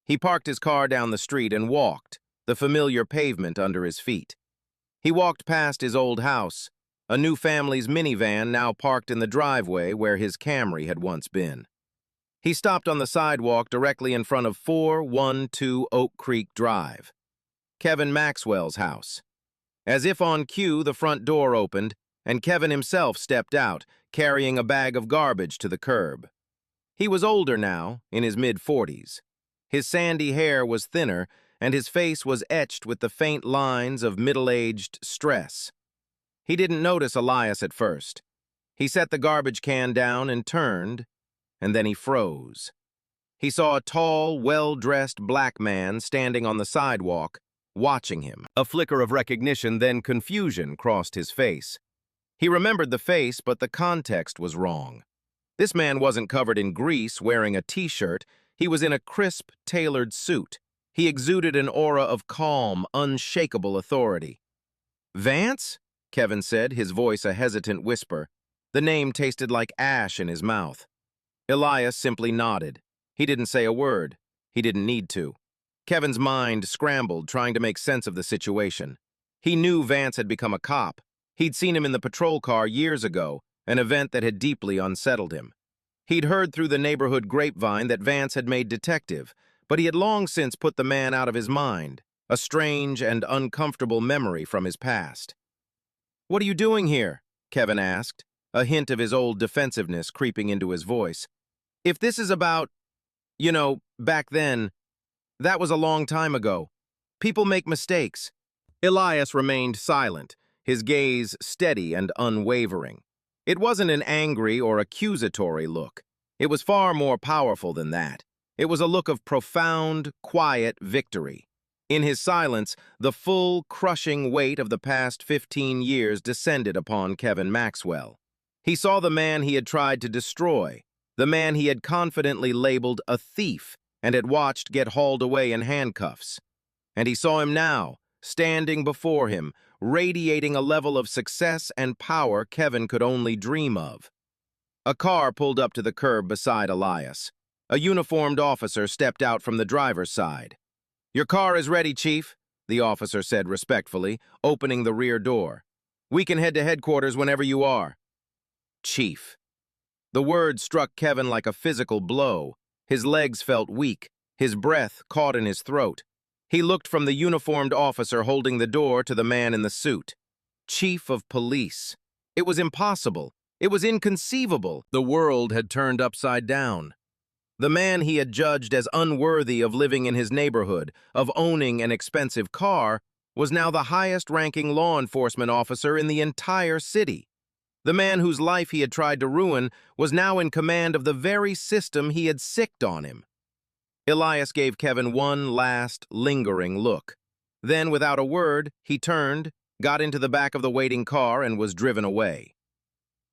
He parked his car down the street and walked, the familiar pavement under his feet. He walked past his old house, a new family's minivan now parked in the driveway where his Camry had once been. He stopped on the sidewalk directly in front of 412 Oak Creek Drive, Kevin Maxwell's house. As if on cue, the front door opened, and Kevin himself stepped out, carrying a bag of garbage to the curb. He was older now, in his mid-40s. His sandy hair was thinner, and his face was etched with the faint lines of middle-aged stress. He didn't notice Elias at first. He set the garbage can down and turned, and then he froze. He saw a tall, well-dressed black man standing on the sidewalk, watching him. A flicker of recognition, then confusion crossed his face. He remembered the face, but the context was wrong. This man wasn't covered in grease, wearing a t-shirt. He was in a crisp, tailored suit. He exuded an aura of calm, unshakable authority. "Vance?" Kevin said, his voice a hesitant whisper. The name tasted like ash in his mouth. Elias simply nodded. He didn't say a word. He didn't need to. Kevin's mind scrambled, trying to make sense of the situation. He knew Vance had become a cop. He'd seen him in the patrol car years ago, an event that had deeply unsettled him. He'd heard through the neighborhood grapevine that Vance had made detective, but he had long since put the man out of his mind, a strange and uncomfortable memory from his past. "What are you doing here?" Kevin asked, a hint of his old defensiveness creeping into his voice. "If this is about, back then, that was a long time ago. People make mistakes." Elias remained silent, his gaze steady and unwavering. It wasn't an angry or accusatory look. It was far more powerful than that. It was a look of profound, quiet victory. In his silence, the full, crushing weight of the past 15 years descended upon Kevin Maxwell. He saw the man he had tried to destroy, the man he had confidently labeled a thief and had watched get hauled away in handcuffs. And he saw him now, standing before him, radiating a level of success and power Kevin could only dream of. A car pulled up to the curb beside Elias. A uniformed officer stepped out from the driver's side. "Your car is ready, Chief," the officer said respectfully, opening the rear door. "We can head to headquarters whenever you are." Chief. The word struck Kevin like a physical blow. His legs felt weak, his breath caught in his throat. He looked from the uniformed officer holding the door to the man in the suit. Chief of Police. It was impossible. It was inconceivable. The world had turned upside down. The man he had judged as unworthy of living in his neighborhood, of owning an expensive car, was now the highest-ranking law enforcement officer in the entire city. The man whose life he had tried to ruin was now in command of the very system he had sicked on him. Elias gave Kevin one last, lingering look. Then, without a word, he turned, got into the back of the waiting car, and was driven away.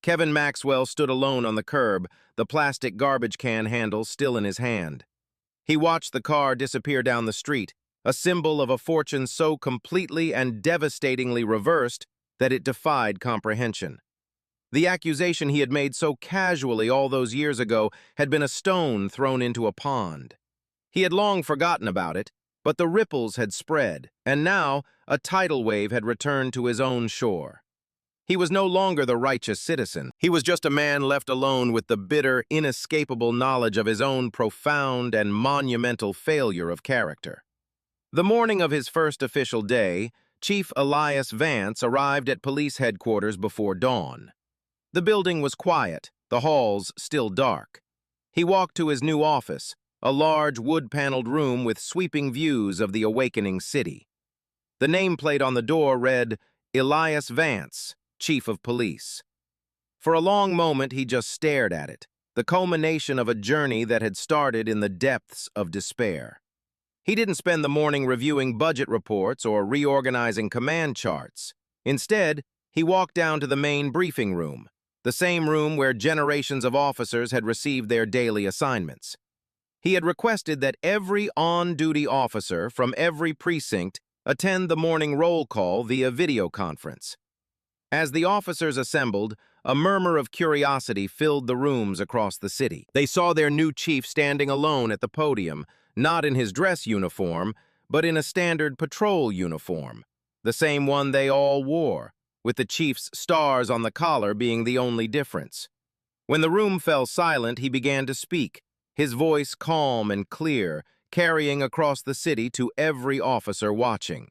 Kevin Maxwell stood alone on the curb, the plastic garbage can handle still in his hand. He watched the car disappear down the street, a symbol of a fortune so completely and devastatingly reversed that it defied comprehension. The accusation he had made so casually all those years ago had been a stone thrown into a pond. He had long forgotten about it, but the ripples had spread, and now a tidal wave had returned to his own shore. He was no longer the righteous citizen. He was just a man left alone with the bitter, inescapable knowledge of his own profound and monumental failure of character. The morning of his first official day, Chief Elias Vance arrived at police headquarters before dawn. The building was quiet, the halls still dark. He walked to his new office, a large wood-paneled room with sweeping views of the awakening city. The nameplate on the door read, Elias Vance, Chief of Police. For a long moment, he just stared at it, the culmination of a journey that had started in the depths of despair. He didn't spend the morning reviewing budget reports or reorganizing command charts. Instead, he walked down to the main briefing room, the same room where generations of officers had received their daily assignments. He had requested that every on-duty officer from every precinct attend the morning roll call via video conference. As the officers assembled, a murmur of curiosity filled the rooms across the city. They saw their new chief standing alone at the podium, not in his dress uniform, but in a standard patrol uniform, the same one they all wore, with the chief's stars on the collar being the only difference. When the room fell silent, he began to speak, his voice calm and clear, carrying across the city to every officer watching.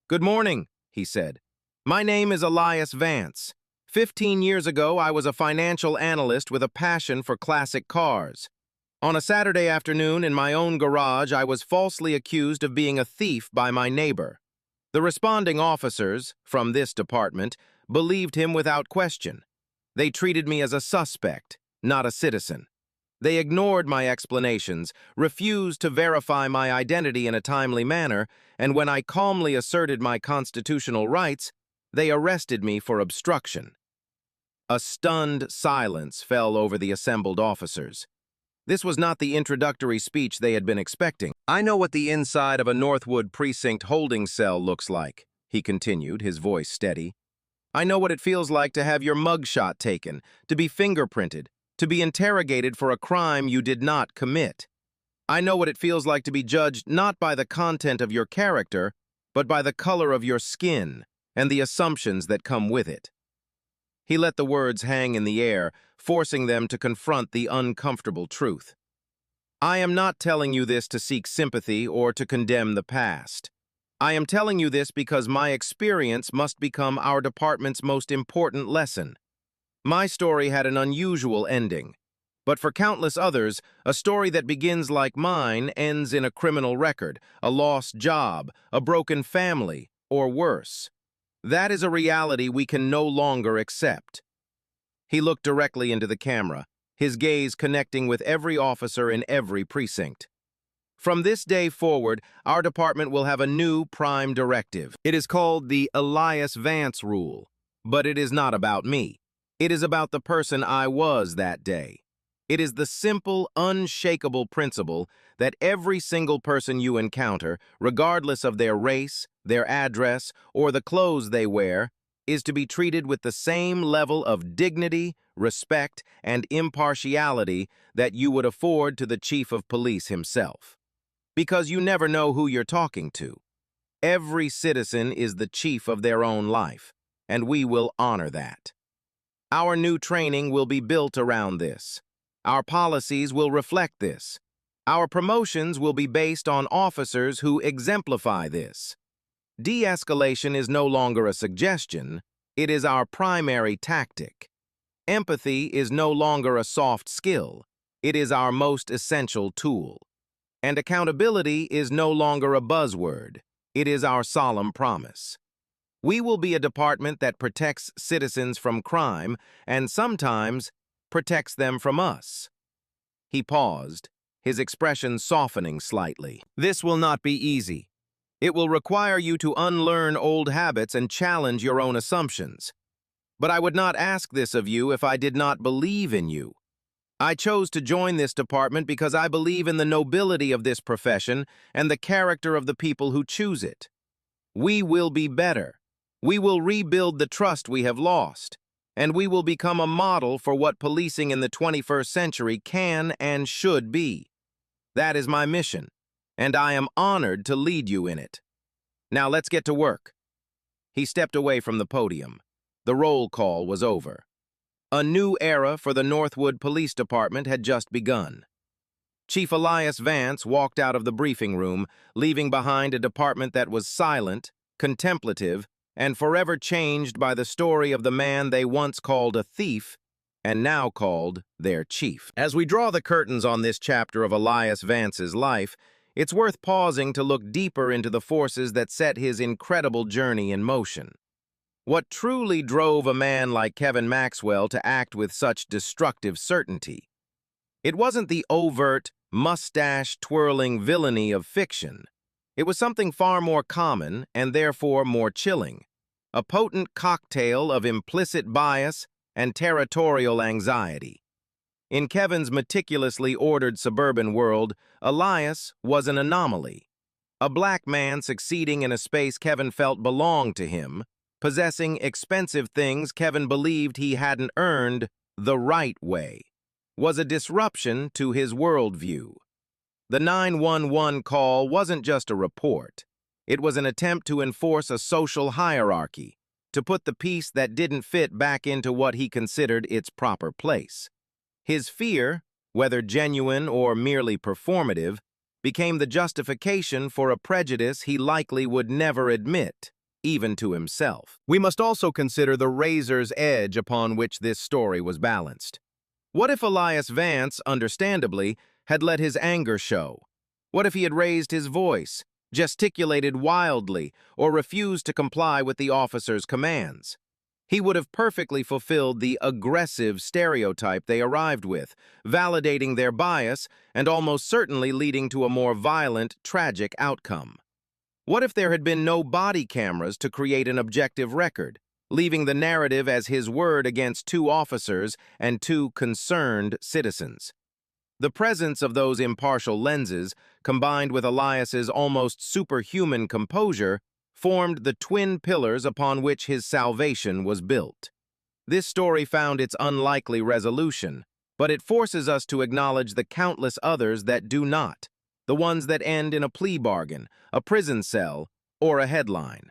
"Good morning," he said. "My name is Elias Vance. 15 years ago, I was a financial analyst with a passion for classic cars. On a Saturday afternoon in my own garage, I was falsely accused of being a thief by my neighbor. The responding officers, from this department, believed him without question. They treated me as a suspect, not a citizen. They ignored my explanations, refused to verify my identity in a timely manner, and when I calmly asserted my constitutional rights, they arrested me for obstruction." A stunned silence fell over the assembled officers. This was not the introductory speech they had been expecting. "I know what the inside of a Northwood precinct holding cell looks like," he continued, his voice steady. "I know what it feels like to have your mugshot taken, to be fingerprinted, to be interrogated for a crime you did not commit. I know what it feels like to be judged not by the content of your character, but by the color of your skin and the assumptions that come with it." He let the words hang in the air, forcing them to confront the uncomfortable truth. "I am not telling you this to seek sympathy or to condemn the past. I am telling you this because my experience must become our department's most important lesson. My story had an unusual ending, but for countless others, a story that begins like mine ends in a criminal record, a lost job, a broken family, or worse. That is a reality we can no longer accept." He looked directly into the camera, his gaze connecting with every officer in every precinct. "From this day forward, our department will have a new prime directive. It is called the Elias Vance Rule, but it is not about me. It is about the person I was that day. It is the simple, unshakable principle that every single person you encounter, regardless of their race, their address, or the clothes they wear, is to be treated with the same level of dignity, respect, and impartiality that you would afford to the chief of police himself. Because you never know who you're talking to. Every citizen is the chief of their own life, and we will honor that. Our new training will be built around this. Our policies will reflect this. Our promotions will be based on officers who exemplify this. De-escalation is no longer a suggestion, it is our primary tactic. Empathy is no longer a soft skill, it is our most essential tool. And accountability is no longer a buzzword, it is our solemn promise. We will be a department that protects citizens from crime and sometimes protects them from us." He paused, his expression softening slightly. "This will not be easy. It will require you to unlearn old habits and challenge your own assumptions. But I would not ask this of you if I did not believe in you. I chose to join this department because I believe in the nobility of this profession and the character of the people who choose it. We will be better. We will rebuild the trust we have lost, and we will become a model for what policing in the 21st century can and should be. That is my mission, and I am honored to lead you in it. Now let's get to work." He stepped away from the podium. The roll call was over. A new era for the Northwood Police Department had just begun. Chief Elias Vance walked out of the briefing room, leaving behind a department that was silent, contemplative, and forever changed by the story of the man they once called a thief and now called their chief. As we draw the curtains on this chapter of Elias Vance's life, it's worth pausing to look deeper into the forces that set his incredible journey in motion. What truly drove a man like Kevin Maxwell to act with such destructive certainty? It wasn't the overt, mustache-twirling villainy of fiction. It was something far more common and therefore more chilling. A potent cocktail of implicit bias and territorial anxiety. In Kevin's meticulously ordered suburban world, Elias was an anomaly. A black man succeeding in a space Kevin felt belonged to him, possessing expensive things Kevin believed he hadn't earned the right way, was a disruption to his worldview. The 911 call wasn't just a report. It was an attempt to enforce a social hierarchy, to put the piece that didn't fit back into what he considered its proper place. His fear, whether genuine or merely performative, became the justification for a prejudice he likely would never admit, even to himself. We must also consider the razor's edge upon which this story was balanced. What if Elias Vance, understandably, had let his anger show? What if he had raised his voice, gesticulated wildly, or refused to comply with the officer's commands? He would have perfectly fulfilled the aggressive stereotype they arrived with, validating their bias and almost certainly leading to a more violent, tragic outcome. What if there had been no body cameras to create an objective record, leaving the narrative as his word against two officers and two concerned citizens? The presence of those impartial lenses, combined with Elias's almost superhuman composure, formed the twin pillars upon which his salvation was built. This story found its unlikely resolution, but it forces us to acknowledge the countless others that do not, the ones that end in a plea bargain, a prison cell, or a headline.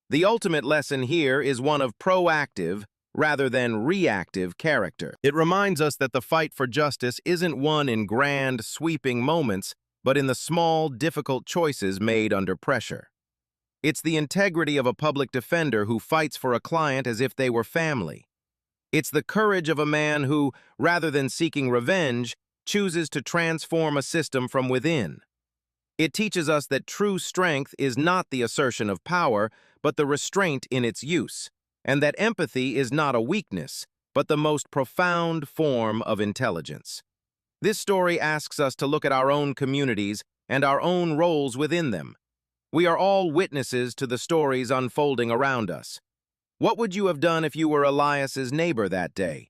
The ultimate lesson here is one of proactive, rather than reactive character. It reminds us that the fight for justice isn't won in grand, sweeping moments, but in the small, difficult choices made under pressure. It's the integrity of a public defender who fights for a client as if they were family. It's the courage of a man who, rather than seeking revenge, chooses to transform a system from within. It teaches us that true strength is not the assertion of power, but the restraint in its use, and that empathy is not a weakness, but the most profound form of intelligence. This story asks us to look at our own communities and our own roles within them. We are all witnesses to the stories unfolding around us. What would you have done if you were Elias's neighbor that day?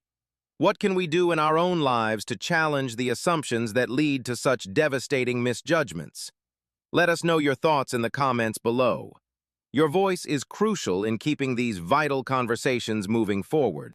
What can we do in our own lives to challenge the assumptions that lead to such devastating misjudgments? Let us know your thoughts in the comments below. Your voice is crucial in keeping these vital conversations moving forward.